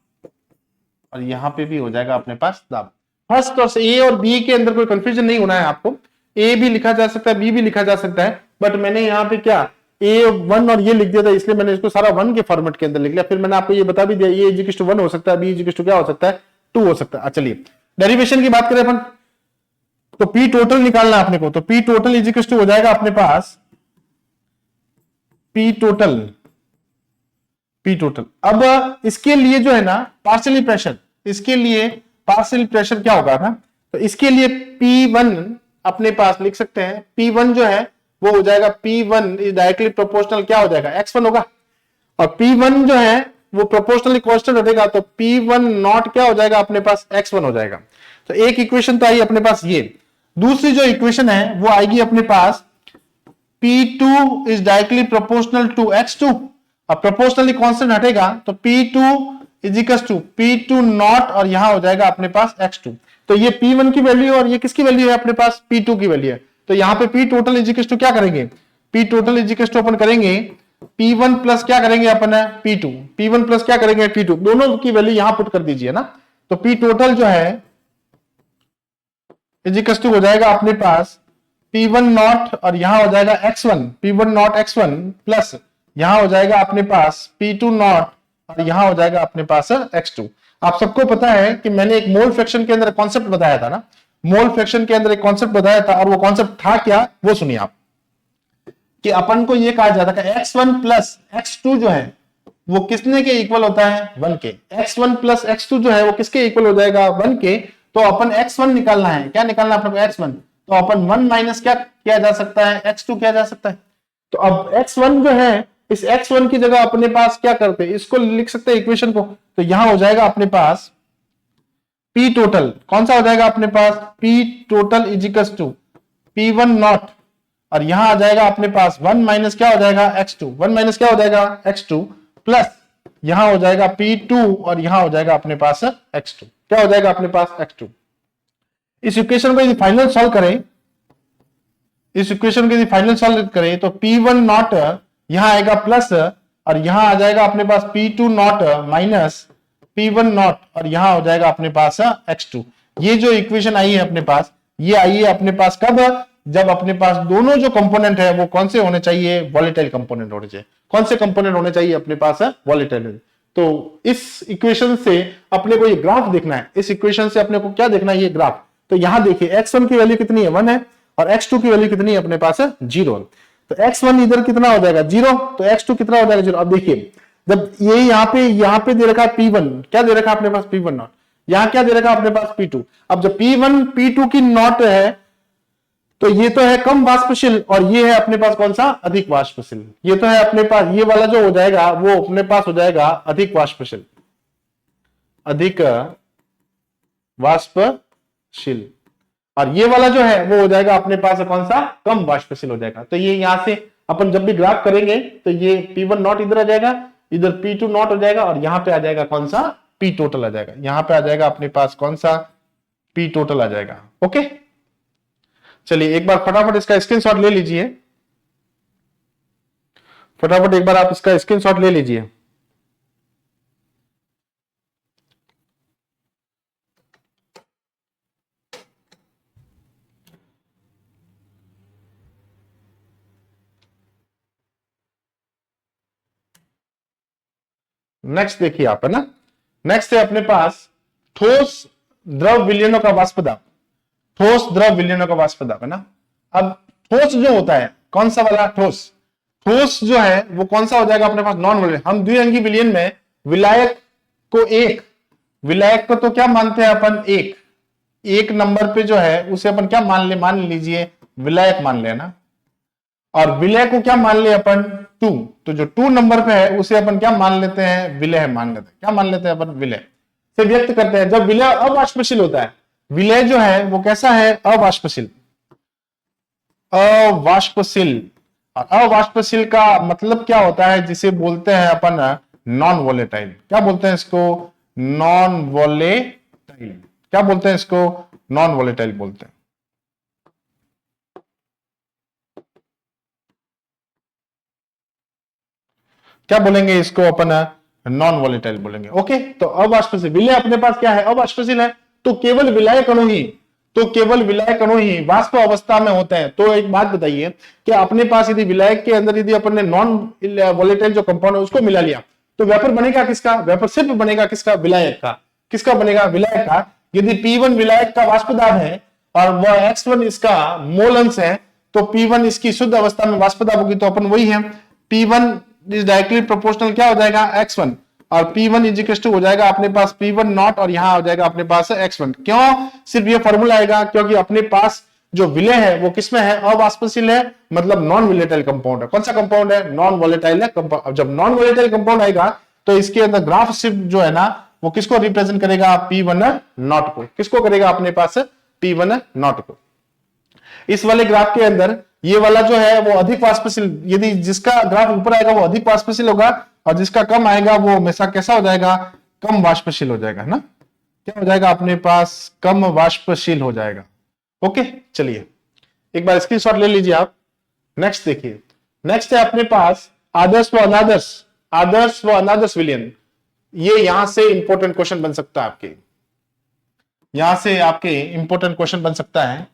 और यहां पे भी हो जाएगा अपने पास दाब। फर्स्ट और ए और बी के अंदर कोई कंफ्यूजन नहीं होना है आपको, ए भी लिखा जा सकता है, बी भी लिखा जा सकता है, बट मैंने यहाँ पे क्या A1 और ये लिख दिया था, इसलिए मैंने इसको सारा 1 के फॉर्मेट के अंदर लिख लिया। फिर मैंने आपको ये बता भी दिया, ए इज टू 1 हो सकता है, बी इज टू क्या हो सकता है, 2 हो सकता है। चलिए डेरिवेशन की बात करें अपन, तो P टोटल निकालना अपने को, तो P टोटल इज टू हो जाएगा अपने पास P टोटल। अब इसके लिए जो है ना पार्शियली प्रेशर, इसके लिए पार्शियल प्रेशर क्या होगा ना, तो इसके लिए P1 अपने पास लिख सकते हैं, P1 जो है वो हो जाएगा P1 इज डायरेक्टली प्रोपोर्शनल क्या हो जाएगा, X1 होगा, और P1 जो है वो प्रोपोर्शनली कांस्टेंट रहेगा, तो P1 नॉट क्या हो जाएगा अपने पास, X1 हो जाएगा। तो एक इक्वेशन तो आई अपने पास ये। दूसरी जो इक्वेशन है वो आएगी अपने पास P2 is directly proportional to X2, अब प्रोपोर्शनली कांस्टेंट हटेगा तो P2 is equal to P2 not, और यहां हो जाएगा अपने पास X2। तो ये P1 की वैल्यू और ये किसकी वैल्यू है अपने पास, P2 की वैल्यू है। तो यहां पे P total is equal to क्या करेंगे, P total is equal to अपन करेंगे P1 प्लस क्या करेंगे अपन P2, P1 प्लस क्या करेंगे P2, दोनों की वैल्यू यहां पुट कर दीजिए ना। तो P टोटल जो है इज इक्वल टू हो जाएगा अपने पास P1 नॉट, और यहां हो जाएगा X1, P1 not X1 plus यहां हो जाएगा अपने पास P2 नॉट, और यहां हो जाएगा अपने पास X2। आप सबको पता है कि मैंने एक मोल फ्रैक्शन के अंदर कॉन्सेप्ट बताया था ना, मोल फ्रैक्शन के अंदर एक कॉन्सेप्ट बताया था, और वो कॉन्सेप्ट था क्या, वो सुनिए आप, कि अपन को ये कहा जाता है X1 प्लस X2 जो है वो किसने के इक्वल होता है, 1 के। X1 प्लस X2 जो है वो किसके इक्वल हो जाएगा, 1 के। तो अपन X1 निकालना है, क्या निकालना है अपने को, X1, तो अपन 1 माइनस क्या किया जा सकता है, X2 किया जा सकता है। तो अब X1 जो है, इस X1 की जगह अपने पास क्या करते हैं, इसको लिख सकते हैं इक्वेशन को, तो यहां हो जाएगा अपने पास P टोटल कौन सा हो जाएगा अपने पास, P total is equal to P1 naught, और यहां आ जाएगा अपने पास 1 माइनस क्या हो जाएगा X2, 1 माइनस क्या हो जाएगा X2, प्लस यहां हो जाएगा P2, और यहां हो जाएगा अपने पास X2, क्या हो जाएगा अपने पास X2। इस इक्वेशन को यदि फाइनल सॉल्व करें, इस इक्वेशन को यदि फाइनल सॉल्व करें तो P1 नॉट यहां आएगा प्लस, और यहां आ जाएगा अपने पास P2 not minus P1 naught, और यहां हो जाएगा अपने पास X2। ये जो इक्वेशन आई है अपने पास, ये आई है अपने पास कब, जब अपने पास दोनों जो कंपोनेंट है वो कौन से होने चाहिए, वॉलेटाइल कंपोनेंट होने चाहिए। कौन से कंपोनेंट होने चाहिए अपने पास, वॉलेटाइल। तो इस इक्वेशन से अपने को ये ग्राफ देखना है, इस इक्वेशन से अपने को क्या देखना है, ये ग्राफ। तो यहां देखिए X1 की वैल्यू कितनी है, 1 है, और X2 की वैल्यू कितनी है अपने पास, 0। तो X1 इधर कितना हो जाएगा, 0, तो X2 कितना हो जाएगा, 0। अब देखिए जब ये यहाँ पे दे रखा है P1, क्या दे रखा है अपने पास, P1 नॉट, यहां क्या दे रखा है अपने पास P2। अब जब P1 P2 की नॉट है, तो ये तो है कम वाष्पशील और ये है अपने पास कौन सा, अधिक वाष्पशील। ये तो है अपने पास, ये वाला जो हो जाएगा वो अपने पास हो जाएगा अधिक वाष्पशील, अधिक वाष्पशील। और ये वाला जो है वो हो जाएगा अपने पास कौन सा, कम वाष्पशील हो जाएगा। तो ये यहां से अपन जब भी ग्राफ करेंगे तो ये P1 नॉट इधर आ जाएगा, इधर P2 नॉट हो जाएगा और यहां पे आ जाएगा कौन सा, P टोटल आ जाएगा। यहां पे आ जाएगा अपने पास कौन सा, P टोटल आ जाएगा। ओके, चलिए एक बार फटाफट इसका स्क्रीनशॉट ले लीजिए, फटाफट एक बार आप इसका स्क्रीनशॉट ले लीजिए। नेक्स्ट देखिए आप, है ना, नेक्स्ट है अपने पास ठोस द्रव विलयनों का वाष्प दाब, ठोस द्रव विलयनों का वाष्प दाब, है ना। अब ठोस जो होता है कौन सा वाला, ठोस, ठोस जो है वो कौन सा हो जाएगा अपने पास, नॉन वोलेटाइल। हम द्विअंगी विलयन में विलायक को एक, विलायक को तो क्या मानते हैं अपन, एक नंबर पे जो है उसे अपन क्या मान लीजिए विलायक मान ले ना, और विलय को क्या मान ले अपन, टू। तो जो 2 नंबर पे है उसे अपन क्या मान लेते हैं, विलय मान लेते हैं। क्या मान लेते हैं अपन, विलय से व्यक्त करते हैं। जब विलय अवाष्पशील होता है, विलय जो है वो कैसा है, अवाष्पशील, अवाष्पशील। और अवाष्पशील का मतलब क्या होता है, जिसे बोलते हैं अपन नॉन वोलेटाइल। क्या बोलते हैं इसको, नॉन वोलेटाइल। क्या बोलते हैं इसको, नॉन वोलेटाइल बोलते हैं। क्या बोलेंगे इसको अपन, नॉन वोलेटाइल बोलेंगे। ओके, तो अवाष्पशील, विलय अपने पास क्या है, अवाष्पशील है। तो केवल विलायक अणु ही, तो केवल विलायक अणु ही वाष्प अवस्था में होते हैं। तो एक बात बताइए कि अपने पास यदि विलायक के अंदर यदि अपन ने नॉन वोलेटाइल जो कंपाउंड है उसको मिला लिया, तो वेपर बनेगा किसका, वेपर सिर्फ बनेगा किसका, विलायक का। किसका बनेगा, विलायक का। यदि P1 विलायक का वाष्प दाब है और वह X1 इसका मोल अंश है, तो P1 इसकी शुद्ध अवस्था में वाष्प दाब होगी, तो अपन वही है, P1 इज डायरेक्टली प्रोपोर्शनल क्या हो जाएगा, X1, और P1 इज इक्वल टू हो जाएगा अपने पास P1 नॉट, और यहां हो जाएगा अपने पास X1। क्यों सिर्फ ये फॉर्मूला आएगा, क्योंकि अपने पास जो विलय है वो किसमें है, अवाष्पशील है, मतलब नॉन वोलेटाइल कंपाउंड है। कौन सा कंपाउंड है, नॉन वोलेटाइल है। जब नॉन वोलेटाइल कंपाउंड आएगा तो इसके अंदर ग्राफ सिर्फ जो है ना वो किसको रिप्रेजेंट करेगा, P1 नॉट को। किसको करेगा अपने पास, P1 नॉट को। इस वाले ग्राफ के अंदर ये वाला जो है वो अधिक वाष्पशील, यदि जिसका ग्राफ ऊपर आएगा वो अधिक वाष्पशील होगा, और जिसका कम आएगा वो हमेशा कैसा हो जाएगा, कम वाष्पशील हो जाएगा, है ना। क्या हो जाएगा अपने पास, कम वाष्पशील हो जाएगा। ओके, चलिए एक बार स्क्रीनशॉट ले लीजिए आप। नेक्स्ट देखिए, नेक्स्ट है अपने पास आदर्श व अनादर्श, आदर्श व अनादर्श विलयन। ये यहां से इंपॉर्टेंट क्वेश्चन बन सकता है आपके, यहां से आपके इंपॉर्टेंट क्वेश्चन बन सकता है।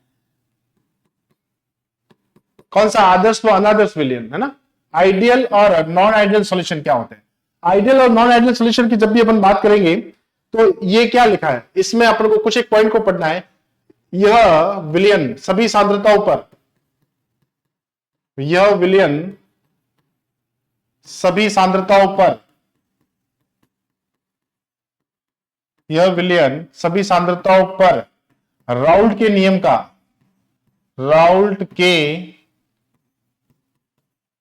कौन सा, आदर्श व अनादर्श विलयन, है ना। आइडियल और नॉन आइडियल सॉल्यूशन क्या होते हैं, आइडियल और नॉन आइडियल सॉल्यूशन की जब भी अपन बात करेंगे तो ये क्या लिखा है, इसमें अपन को कुछ एक पॉइंट को पढ़ना है। यह विलयन सभी सांद्रताओं पर, यह विलयन सभी सांद्रताओं पर, यह विलयन सभी सांद्रताओं पर राउल्ट के नियम का, राउल्ट के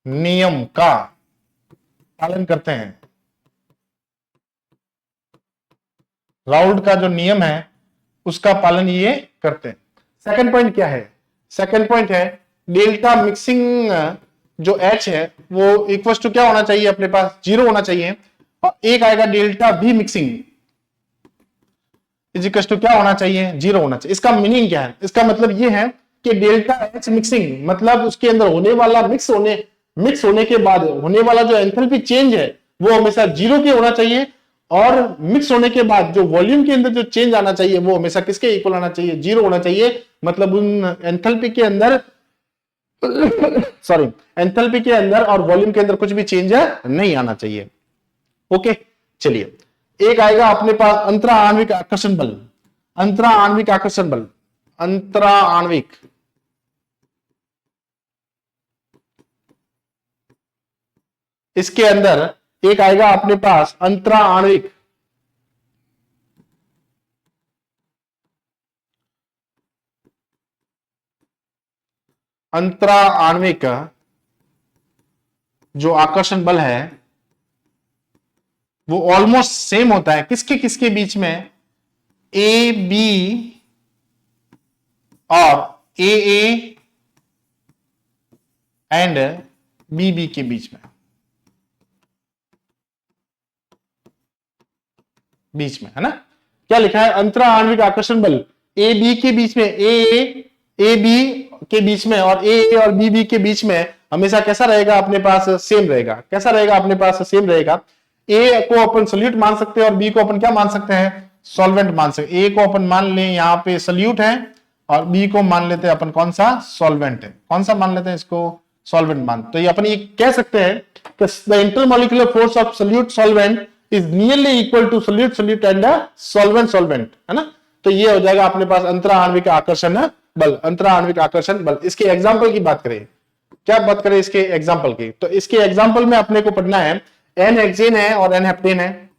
नियम का पालन करते हैं। राउल्ट का जो नियम है उसका पालन ये करते हैं। सेकंड पॉइंट क्या है, सेकंड पॉइंट है डेल्टा मिक्सिंग जो H है वो इक्वल टू क्या होना चाहिए अपने पास, 0 होना चाहिए, और एक आएगा delta B mixing is equal to क्या होना चाहिए, 0 होना चाहिए। इसका मीनिंग क्या है, इसका मतलब ये है कि डेल्टा H मिक्सिंग मतलब उसके अंदर होने वाला मिक्स होने के बाद होने वाला जो एंथैल्पी चेंज है वो हमेशा 0 के होना चाहिए, और मिक्स होने के बाद जो वॉल्यूम के अंदर जो चेंज आना चाहिए वो हमेशा किसके इक्वल आना चाहिए, 0 होना चाहिए। मतलब उन एंथैल्पी के अंदर सॉरी, एंथैल्पी के अंदर और वॉल्यूम के अंदर कुछ भी चेंज नहीं आना चाहिए। ओके, चलिए एक आएगा अपने पास अंतरा आणविक आकर्षण बल, अंतरा आणविक आकर्षण बल, अंतरा आणविक, इसके अंदर एक आएगा अपने पास अंतरा आणविक, अंतरा आणविक जो आकर्षण बल है वो ऑलमोस्ट सेम होता है किसके किसके बीच में, ए बी और ए एंड बी के बीच में है ना। क्या लिखा है, अंतरा आणविक आकर्षण बल ए बी के बीच में, ए बी के बीच में और ए और बी के बीच में हमेशा कैसा रहेगा अपने पास, सेम रहेगा। कैसा रहेगा अपने पास, सेम रहेगा। ए को अपन सोल्यूट मान सकते हैं और बी को अपन क्या मान सकते हैं, सॉल्वेंट मान सकते हैं। ए को अपन मान लें यहां पे सोल्यूट है और बी को मान लेते हैं अपन कौन सा, सॉल्वेंट है। कौन सा मान लेते हैं इसको, सॉल्वेंट मान। तो ये अपन ये कह सकते हैं कि the intermolecular force of solute solvent is nearly equal to solute solute and solvent solvent, है ना। तो ये हो जाएगा अपने पास अंतरा आणविक आकर्षण बल, अंतरा आणविक आकर्षण बल। इसके एग्जाम्पल की बात करें, क्या बात करें इसके एग्जाम्पल की, तो इसके एग्जाम्पल में अपने को पढ़ना है एन हेक्सेन है और एन हेप्टेन है।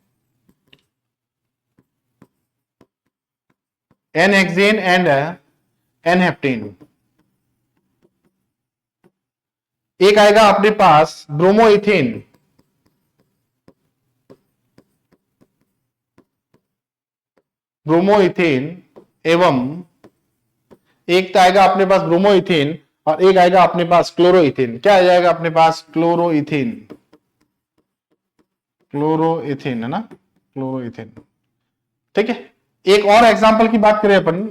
N hexane and N heptane. एक आएगा अपने पास ब्रोमोइथेन, ब्रोमोइथेन एवं एक तो आएगा अपने पास ब्रोमोइथेन और एक आएगा अपने पास क्लोरोइथेन। क्या आ जाएगा अपने पास, क्लोरोइथेन, क्लोरोइथेन है ना, क्लोरोइथेन। ठीक है। एक और एग्जांपल की बात करें अपन,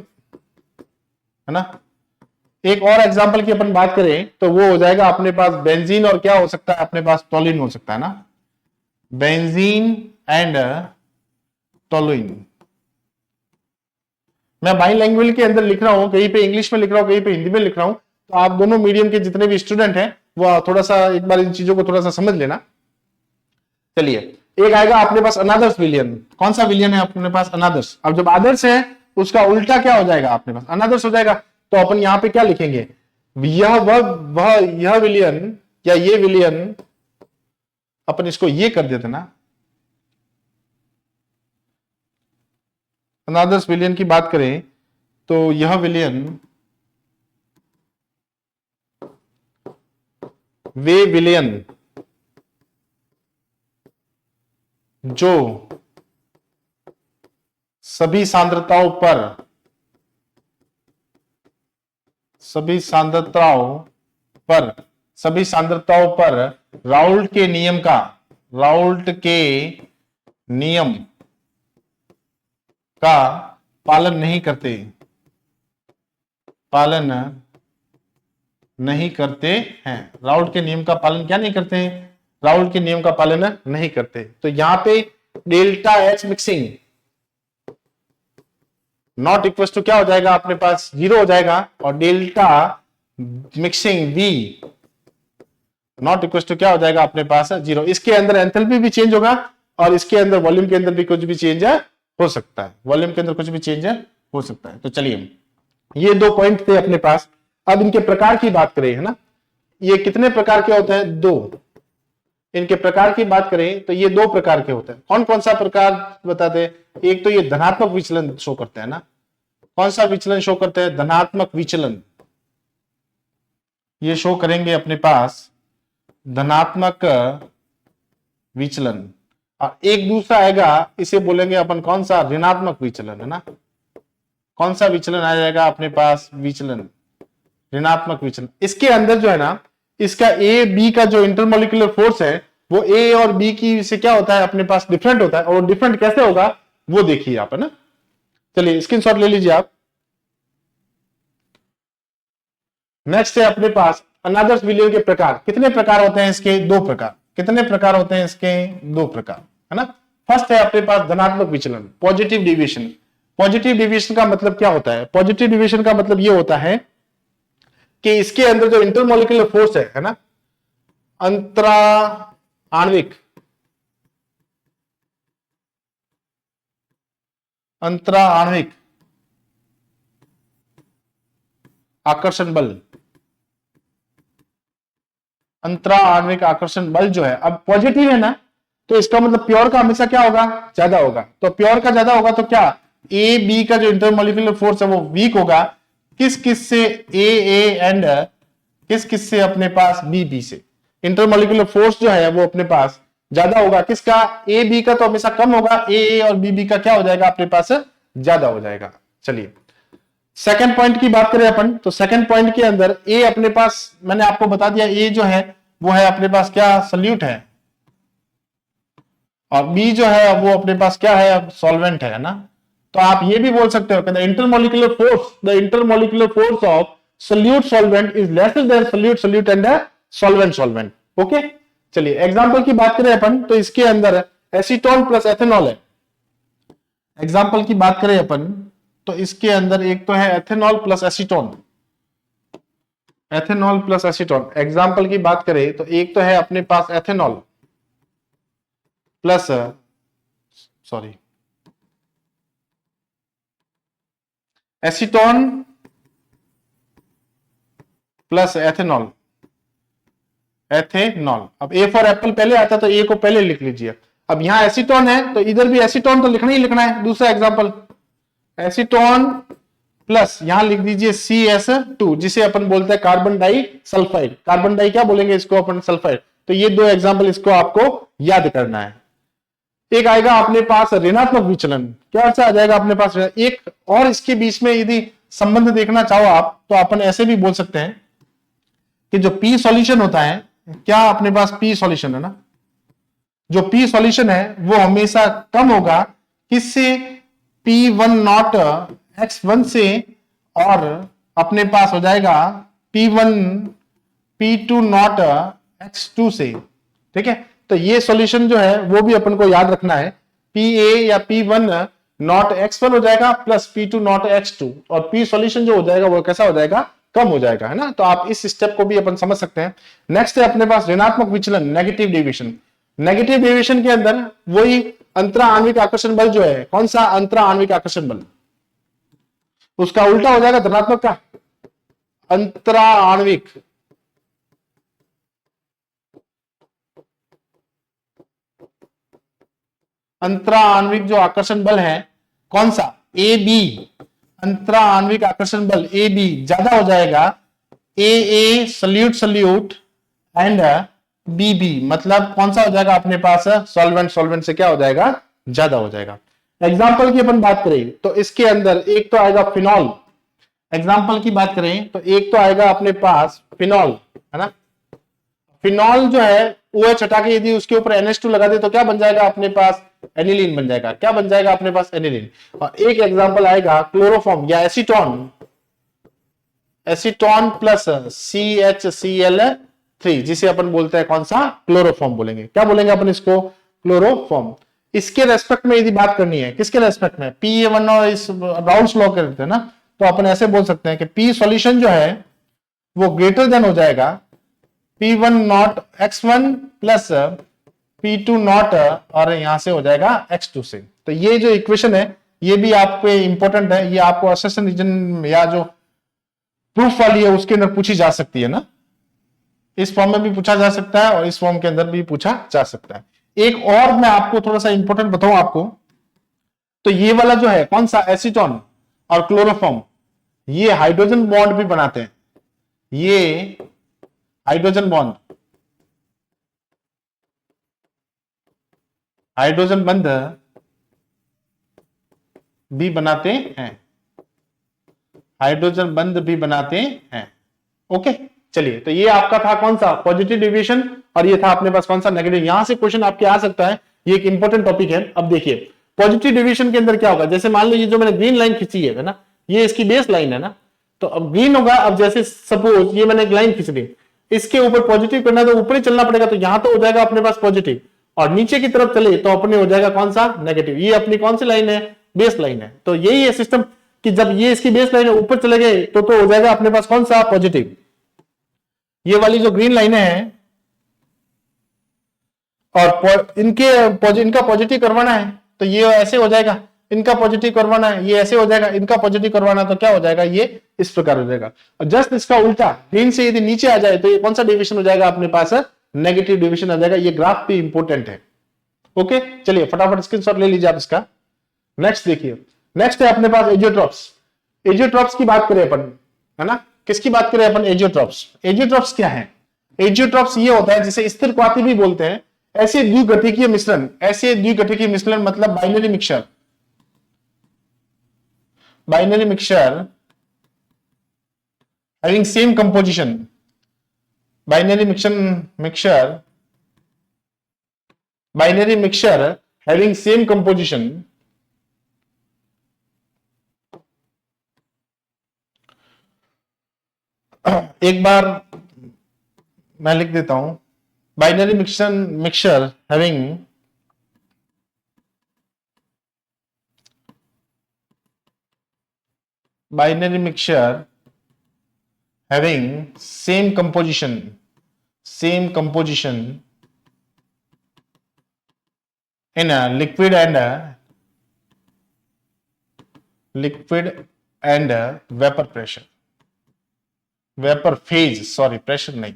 है ना, एक और एग्जांपल की अपन बात करें तो वो हो जाएगा अपने पास बेंजीन और क्या हो सकता है अपने पास, टोलुइन हो सकता है ना, बेंजीन एंड टोलुइन। मैं बाई लैंग्वेज के अंदर लिख रहा हूं, कहीं पे इंग्लिश में लिख रहा हूं, कहीं पे हिंदी में लिख रहा हूं, तो आप दोनों मीडियम के जितने भी स्टूडेंट हैं वो थोड़ा सा एक बार इन चीजों को थोड़ा सा समझ लेना। चलिए, एक आएगा अपने पास अनादर्श विलयन। कौन सा विलयन है अपने पास, अनादर्श। अब जब आदर्श है उसका उल्टा क्या हो जाएगा अपने पास, अनादर्श हो जाएगा। तो अपन यहां पे क्या लिखेंगे, यह विलयन या ये विलयन, अपन इसको ये कर देते ना, अनादर्श विलयन की बात करें तो यह विलयन, वे विलयन जो सभी सांद्रताओं पर राउल्ट के नियम का पालन नहीं करते हैं। राउल्ट के नियम का पालन क्या नहीं करते हैं, राउल्ट के नियम का पालन नहीं करते। तो यहां पे delta H mixing naught equal to क्या हो जाएगा अपने पास, 0 हो जाएगा। और delta mixing V naught equal to क्या हो जाएगा अपने पास, 0। इसके अंदर एंथैल्पी भी चेंज होगा और इसके अंदर वॉल्यूम के अंदर भी कुछ भी चेंज हो सकता है, वॉल्यूम के अंदर कुछ भी चेंज हो सकता है। तो चलिए, ये 2 पॉइंट थे अपने पास। अब इनके प्रकार की बात करें, है ना, ये कितने प्रकार के होते हैं, 2। इनके प्रकार की बात करें तो ये 2 प्रकार के होते हैं। कौन कौन सा प्रकार बताते हैं, एक तो ये धनात्मक विचलन शो करते हैं ना। कौन सा विचलन शो करते हैं, धनात्मक विचलन। ये शो करेंगे अपने पास धनात्मक विचलन। और एक दूसरा आएगा, इसे बोलेंगे अपन कौन सा, ऋणात्मक विचलन, है ना। कौन सा विचलन आ जाएगा अपने पास, विचलन, ऋणात्मक विचलन। इसके अंदर जो है ना, इसका ए बी का जो इंटरमोलिकुलर फोर्स है वो ए और बी की से क्या होता है अपने पास, डिफरेंट होता है। और डिफरेंट कैसे होगा वो देखिए आप, है ना। चलिए स्क्रीनशॉट ले लीजिए आप। नेक्स्ट है अपने पास अनादर्श विलयन के प्रकार। कितने प्रकार होते हैं इसके, 2 प्रकार। कितने प्रकार होते हैं इसके, 2 प्रकार, है ना। फर्स्ट है अपने पास धनात्मक विचलन, पॉजिटिव डिविएशन। पॉजिटिव डिविएशन का मतलब क्या होता है, पॉजिटिव डिविएशन का मतलब ये होता है कि इसके अंदर जो इंटरमोलिकुलर फोर्स है ना, अंतरा आणविक आकर्षण बल, अंतरा आणविक आकर्षण बल जो है, अब पॉजिटिव है ना, तो इसका मतलब प्योर का हमेशा क्या होगा, ज्यादा होगा। तो प्योर का ज्यादा होगा तो क्या, ए बी का जो इंटरमोलिकुलर फोर्स है वो वीक होगा। किस किस से, ए एंड किस किस से अपने पास बी से। इंटरमोलिकुलर फोर्स जो है वो अपने पास ज्यादा होगा किसका, ए बी का तो हमेशा कम होगा, ए और बी का क्या हो जाएगा अपने पास ज्यादा हो जाएगा। चलिए सेकंड पॉइंट की बात करें अपन, तो सेकंड पॉइंट के अंदर ए अपने पास मैंने आपको बता दिया, ए जो है वो है अपने पास क्या, सल्यूट है, और बी जो है वो अपने पास क्या है, सॉल्वेंट है ना। तो आप ये भी बोल सकते हो कि the intermolecular force of solute solvent is lesser than solute and solvent। Okay चलिए एग्जांपल की बात करें अपन, तो इसके अंदर एसीटोन प्लस एथेनॉल है। एग्जांपल की बात करें अपन तो इसके अंदर एक तो है ethanol plus acetone, ethanol plus acetone. Example की बात करें तो एक तो है अपने पास ethanol plus acetone plus ethanol, ethanol. अब ए फॉर एप्पल पहले आता तो ए को पहले लिख लीजिए। अब यहां एसीटोन है तो इधर भी एसीटोन तो लिखना ही लिखना है। दूसरा एग्जांपल एसीटोन प्लस यहां लिख दीजिए CS2 जिसे अपन बोलते हैं carbon disulphide. Carbon di क्या बोलेंगे इसको अपन, सल्फाइड। तो ये दो एग्जांपल इसको आपको याद करना है। एक आएगा अपने पास ऋणात्मक विचलन, क्या अर्थ आ जाएगा अपने पास। एक और इसके बीच में यदि संबंध देखना चाहो आप तो अपन ऐसे भी बोल सकते हैं कि जो पी सॉल्यूशन होता है, क्या अपने पास पी सॉल्यूशन है ना, जो पी सॉल्यूशन है वो हमेशा कम होगा किससे, P1 नॉट X1 से, और अपने पास हो जाएगा P1 P2 नॉट X2 से। ठीक है, तो ये सॉल्यूशन जो है वो भी अपन को याद रखना है। PA या P1 नॉट X1 हो जाएगा प्लस P2 नॉट X2, और P सॉल्यूशन जो हो जाएगा वो कैसा हो जाएगा, कम हो जाएगा, है ना। तो आप इस स्टेप को भी अपन समझ सकते हैं। नेक्स्ट है अपने पास ऋणात्मक विचलन, नेगेटिव डेविएशन। नेगेटिव डेविएशन के अंदर वही अंतरा आणविक आकर्षण बल जो है, कौन सा, अंतरा आणविक आकर्षण बल, उसका उल्टा हो जाएगा धनात्मक का, अंतरा आणविक अंतरा आणविक जो आकर्षण बल है कौन सा, ए बी। अंतरा आणविक आकर्षण बल ए बी ज्यादा हो जाएगा ए सल्यूट एंड बी बी, मतलब कौन सा हो जाएगा अपने पास, सॉल्वेंट से क्या हो जाएगा, ज्यादा हो जाएगा। एग्जाम्पल की अपन बात करें तो इसके अंदर एक तो आएगा फिनॉल। एग्जाम्पल की बात करें तो एक तो आएगा अपने पास फिनॉल, है ना। फिनॉल जो है OH हटा के यदि उसके ऊपर NH2 लगा दे तो क्या बन जाएगा अपने पास, एनिलीन बन जाएगा। क्या बन जाएगा अपने पास, एनिलीन। और एक एग्जांपल आएगा क्लोरोफॉर्म या एसीटोन, एसीटोन प्लस CHCl3 जिसे अपन बोलते हैं कौन सा, क्लोरोफॉर्म बोलेंगे। क्या बोलेंगे अपन इसको, क्लोरोफॉर्म। इसके रेस्पेक्ट में यदि बात करनी है, किसके रेस्पेक्ट में, PA1 और इस राउंड्स लॉ करते हैं ना, तो अपन ऐसे बोल सकते हैं कि P सॉल्यूशन जो है वो ग्रेटर देन हो जाएगा P1 not X1 plus P2 not, और यहां से हो जाएगा X2 से। तो ये जो इक्वेशन है ये भी आप पे इंपॉर्टेंट है, ये आपको असर्शन रीजन या जो प्रूफ वाली है उसके अंदर पूछी जा सकती है ना। इस फॉर्म में भी पूछा जा सकता है और इस फॉर्म के अंदर भी पूछा जा सकता है। एक और मैं आपको थोड़ा सा इंपॉर्टेंट बताऊं आपको, तो ये वाला जो है कौन सा, एसीटोन और क्लोरोफॉर्म, ये हाइड्रोजन बॉन्ड भी बनाते हैं। ये हाइड्रोजन बॉन्ड, हाइड्रोजन बंध भी बनाते हैं, हाइड्रोजन बंध भी बनाते हैं। ओके चलिए, तो ये आपका था कौन सा, पॉजिटिव डेविएशन, और ये था अपने पास कौन सा, नेगेटिव। यहां से क्वेश्चन आपके आ सकता है, ये एक इंपॉर्टेंट टॉपिक है। अब देखिए पॉजिटिव डेविएशन के अंदर क्या होगा, जैसे मान लो ये जो मैंने ग्रीन लाइन खींची है ना, ये इसकी बेस लाइन है ना, तो अब ग्रीन होगा। अब जैसे सपोज ये मैंने एक लाइन खींच दी, इसके ऊपर पॉजिटिव करना है तो ऊपर ही चलना पड़ेगा, तो यहां तो हो जाएगा अपने पास पॉजिटिव, और नीचे की तरफ चले तो अपने हो जाएगा कौन सा, नेगेटिव। ये अपनी कौन सी लाइन है, बेस लाइन है। तो यही है सिस्टम कि जब ये इसकी बेस लाइन ऊपर चले गए तो हो जाएगा अपने पास कौन सा, पॉजिटिव। ये वाली जो ग्रीन लाइनें हैं और इनका पॉजिटिव करवाना है तो ये ऐसे हो जाएगा, इनका पॉजिटिव करवाना है ये ऐसे हो जाएगा, इनका पॉजिटिव करवाना तो क्या हो जाएगा, ये इस प्रकार हो जाएगा। और जस्ट इसका उल्टा ग्रीन से यदि नीचे आ जाए तो ये कौन सा डेविएशन हो जाएगा अपने पास, नेगेटिव डेविएशन आ जाएगा। ये ग्राफ भी इंपॉर्टेंट है। ओके चलिए फटाफट स्क्रीनशॉट ले लीजिए आप इसका। नेक्स्ट देखिए, नेक्स्ट है अपने पास एजियोट्रॉप्स। एजियोट्रॉप्स की बात करें अपन, है ना, किसकी बात करें अपन? एजियोट्रॉप्स। एजियोट्रॉप्स क्या है? एजियोट्रॉप्स ये होता है जिसे स्थिर क्वाथी भी बोलते हैं, ऐसे द्विघटिकीय मिश्रण, ऐसे द्विघटिकीय मिश्रण मतलब binary mixture, binary mixture having same composition, binary mixture having same composition, एक बार मैं लिख देता हूं, binary mixture having same composition in a liquid and vapor pressure, vapour phase, sorry pressure नहीं,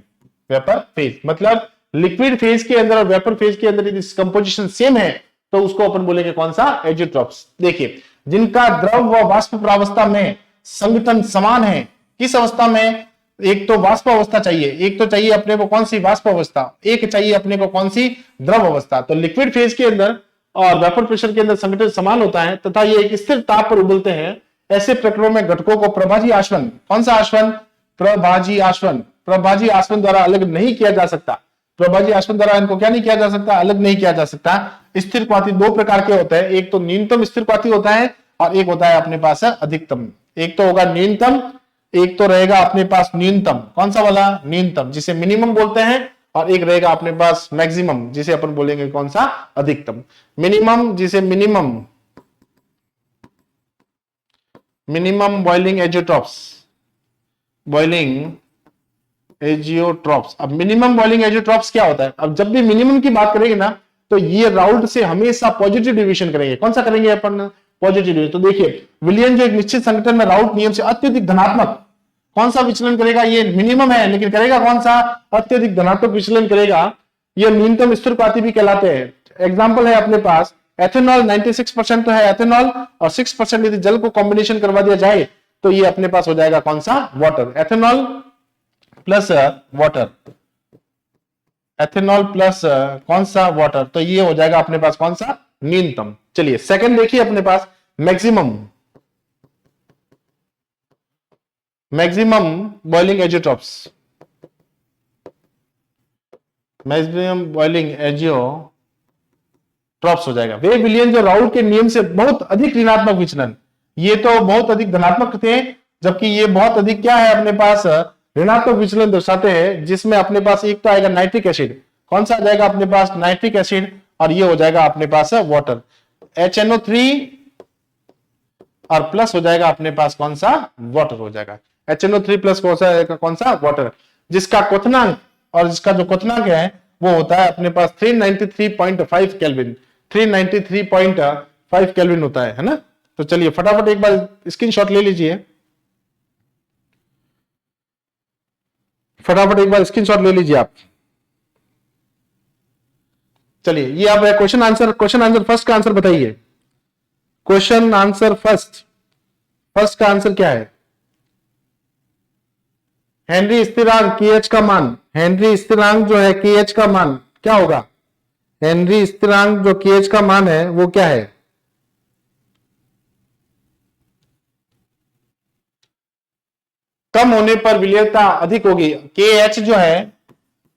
वेपर फेज मतलब लिक्विड फेज के अंदर और वेपर फेज के अंदर यदि कंपोजिशन सेम है तो उसको अपन बोलेंगे कौन सा? एजियोट्रॉप्स। देखिए, जिनका द्रव व वाष्प प्रावस्था में संगठन समान है, किस अवस्था में? एक तो वाष्प अवस्था चाहिए, एक तो चाहिए अपने को कौन सी? वाष्प अवस्था, एक चाहिए अपने को कौन सी? द्रव अवस्था। तो लिक्विड फेज के अंदर और वेपर प्रेशर के अंदर संगठन समान होता है तथा ये एक स्थिर ताप पर उबलते हैं। ऐसे प्रकरणों में घटकों को प्रभाजी आश्वन, कौन सा आश्वन? प्रभाजी आश्वन, प्रभाजी आश्वन द्वारा अलग नहीं किया जा सकता। प्रभाजी आश्वन द्वारा इनको क्या नहीं किया जा सकता? अलग नहीं किया जा सकता। स्थिर क्वाथी दो प्रकार के होते हैं, एक तो न्यूनतम स्थिर क्वाथी होता है और एक होता है अपने पास अधिकतम। एक तो होगा न्यूनतम, एक तो रहेगा अपने पास न्यूनतम, कौन सा वाला? न्यूनतम, जिसे मिनिमम बोलते हैं, और एक रहेगा अपने पास मैक्सिमम, जिसे अपन बोलेंगे कौन सा? अधिकतम। मिनिमम, जिसे मिनिमम बॉइलिंग एजियोट्रॉप्स। अब मिनिमम बॉइलिंग एजियोट्रॉप्स क्या होता है? अब जब भी मिनिमम की बात करेंगे ना तो ये राउल्ट से हमेशा पॉजिटिव डिवीजन करेंगे। कौन सा करेंगे अपन? Positive division. तो देखिए, विलियन जो एक निश्चित संगठन में राउल्ट नियम से अत्यधिक धनात्मक कौन सा विचलन करेगा? ये मिनिमम है लेकिन करेगा कौन सा? अत्यधिक धनात्मक विचलन करेगा। ये न्यूनतम स्थिर क्वाथी भी कहलाते हैं। एग्जाम्पल है अपने पास एथेनॉल, 96% तो है एथेनॉल और 6% यदि जल को कॉम्बिनेशन करवा दिया जाए तो ये अपने पास हो जाएगा कौन सा? Water. Ethanol plus water, ethanol plus कौन सा? वाटर। तो ये हो जाएगा अपने पास कौन सा? न्यूनतम। चलिए सेकंड देखिए अपने पास maximum boiling azeotropes, maximum boiling azeotropes हो जाएगा। वे विलियन जो राउल्ट के नियम से बहुत अधिक ऋणात्मक विचलन, ये तो बहुत अधिक धनात्मक थे जबकि ये बहुत अधिक क्या है अपने पास? ऋणात्मक विचलन दर्शाते हैं, जिसमें अपने पास एक तो आएगा नाइट्रिक एसिड, कौन सा आ जाएगा अपने पास? नाइट्रिक एसिड, और ये हो जाएगा अपने पास वाटर, HNO3 और प्लस हो जाएगा अपने पास कौन सा? वाटर हो जाएगा। HNO3 प्लस कौन सा? वाटर, जिसका क्वथनांक और जिसका जो क्वथनांक है वो होता है अपने पास 393.5 केल्विन, 393.5 केल्विन होता है ना। तो चलिए फटाफट एक बार स्क्रीनशॉट ले लीजिए, फटाफट एक बार स्क्रीनशॉट ले लीजिए आप। चलिए ये अब क्वेश्चन आंसर फर्स्ट का आंसर बताइए। क्वेश्चन आंसर फर्स्ट का आंसर क्या है? हेनरी स्थिरांक KH का मान, हेनरी स्थिरांक जो है KH का मान क्या होगा? हेनरी स्थिरांक जो KH का मान है वो क्या है? कम होने पर विलेयता अधिक होगी। KH जो है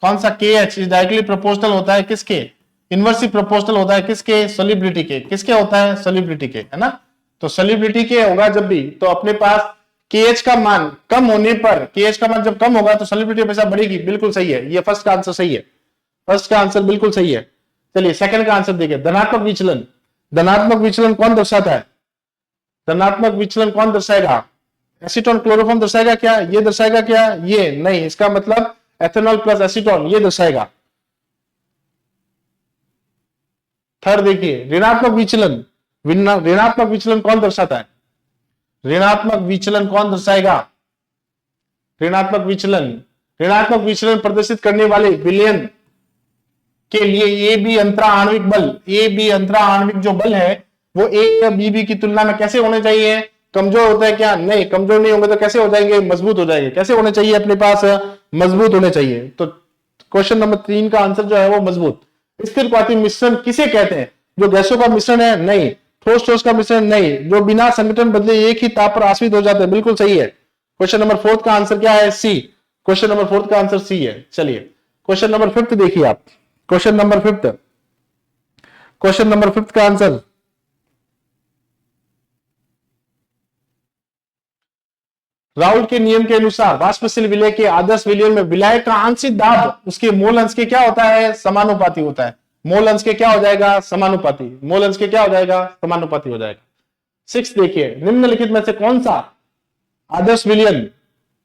कौन सा? KH डायरेक्टली प्रोपोर्शनल होता है किसके? इनवर्सली प्रोपोर्शनल होता है किसके? सॉल्युबिलिटी के। किसके होता है? सॉल्युबिलिटी के, है ना। तो सॉल्युबिलिटी के होगा जब भी, तो अपने पास KH का मान कम होने पर, KH का मान जब कम होगा तो सॉल्युबिलिटी हमेशा बढ़ेगी। बिल्कुल सही है, ये फर्स्ट का आंसर सही है, फर्स्ट का आंसर बिल्कुल सही है। चलिए सेकंड का आंसर देखिए, धनात्मक विचलन। धनात्मक विचलन कौन दर्शाता है? धनात्मक विचलन कौन दर्शाएगा? एसीटोन क्लोरोफॉर्म दर्शाएगा क्या? ये दर्शाएगा क्या? ये नहीं, इसका मतलब एथेनॉल प्लस एसीटोन ये दर्शाएगा। थर्ड देखिए ऋणात्मक विचलन, ऋणात्मक विचलन कौन दर्शाता है? ऋणात्मक विचलन कौन दर्शाएगा? ऋणात्मक विचलन प्रदर्शित करने वाले विलयन के लिए ए बी अंतरा आणविक बल, ए बी अंतरा आणविक जो बल है वो ए या बी की तुलना में कैसे होने चाहिए? कमजोर होते हैं क्या? नहीं, कमजोर नहीं होंगे तो कैसे हो जाएंगे? मजबूत हो जाएंगे। कैसे होने चाहिए अपने पास? मजबूत होने चाहिए। तो क्वेश्चन नंबर 3 का आंसर जो है वो मजबूत। स्थिर क्वांटम मिश्रण किसे कहते हैं? जो गैसों का मिश्रण है? नहीं। ठोस ठोस का मिश्रण? नहीं। जो बिना संगठन बदले एक ही ताप पर आश्रित हो जाते हैं? बिल्कुल सही है। क्वेश्चन नंबर 4 का आंसर क्या है? सी। क्वेश्चन नंबर 4 का आंसर सी है। चलिए क्वेश्चन नंबर 5 देखिए आप। क्वेश्चन नंबर 5, क्वेश्चन नंबर 5 का आंसर, राउल के नियम के अनुसार वाष्पशील विलय के आदर्श विलयन में विलायक का आंशिक दाब उसके मोल अंश के क्या होता है? समानुपाती होता है। मोल अंश के क्या हो जाएगा? समानुपाती। मोल अंश के क्या हो जाएगा? समानुपाती हो जाएगा। 6 देखिए, निम्नलिखित में से कौन सा आदर्श विलयन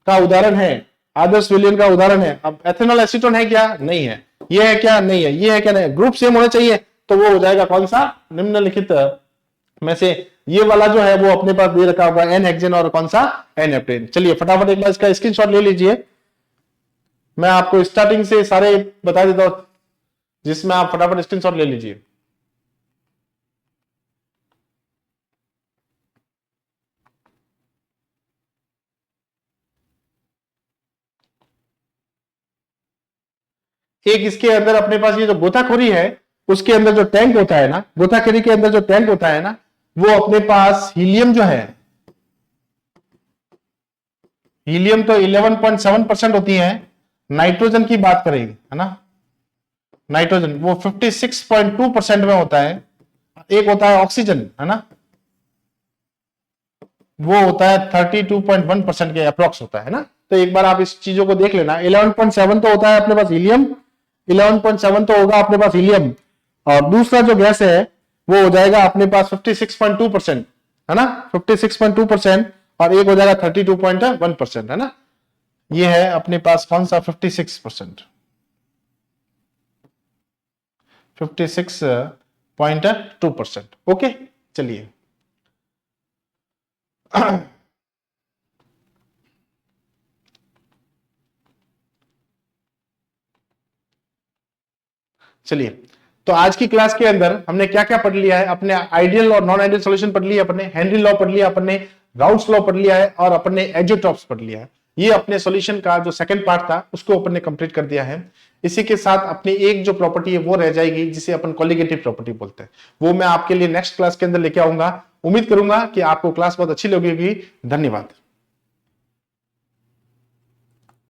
का उदाहरण है? आदर्श विलयन का उदाहरण है। अब एथेनॉल एसीटोन है क्या? नहीं है। ये है क्या? नहीं है। ये है क्या? नहीं। ग्रुप सेम होने चाहिए, तो वो हो जाएगा कौन सा? निम्नलिखित में से ये वाला जो है वो अपने पास दे रखा होगा, एन हेक्सेन और कौन सा? N heptane. चलिए फटाफट एक बार इसका स्क्रीनशॉट ले लीजिए। मैं आपको स्टार्टिंग से सारे बता देता हूं, जिसमें आप फटाफट स्क्रीनशॉट ले लीजिए। एक इसके अंदर अपने पास ये जो गोताखोरी है, उसके अंदर जो टैंक होता है ना, गोताखोरी के अंदर जो टैंक होता है ना, वो अपने पास हीलियम जो है, हीलियम तो 11.7% होती है। नाइट्रोजन की बात करेंगे, है ना, नाइट्रोजन वो 56.2% में होता है। एक होता है ऑक्सीजन, है ना, वो होता है 32.1% के अप्रोक्स होता है ना। तो एक बार आप इस चीजों को देख लेना। 11.7 तो होता है अपने पास हीलियम, 11.7 तो होगा अपने पास हीलियम, और दूसरा जो गैस है वो हो जाएगा अपने पास 56.2%, है ना, 56.2%, और एक हो जाएगा 32.1%, है ना। ये है अपने पास कौन सा? 56%, 56.2%। ओके, चलिए चलिए, तो आज की क्लास के अंदर हमने क्या क्या पढ़ लिया है? अपने आइडियल और नॉन आइडियल सॉल्यूशन पढ़ लिया, अपने हेनरी लॉ पढ़ लिया, अपने राउल्स लॉ पढ़ लिया है, और अपने एजोटॉप्स पढ़ लिया है। ये अपने सॉल्यूशन का जो सेकंड पार्ट था उसको अपन ने कंप्लीट कर दिया है। इसी के साथ अपनी एक जो प्रॉपर्टी है वो रह जाएगी, जिसे अपन कॉलिगेटिव प्रॉपर्टी बोलते हैं। वो मैं आपके लिए नेक्स्ट क्लास के अंदर लेके आऊंगा। उम्मीद करूंगा कि आपको क्लास बहुत अच्छी लगी होगी। धन्यवाद।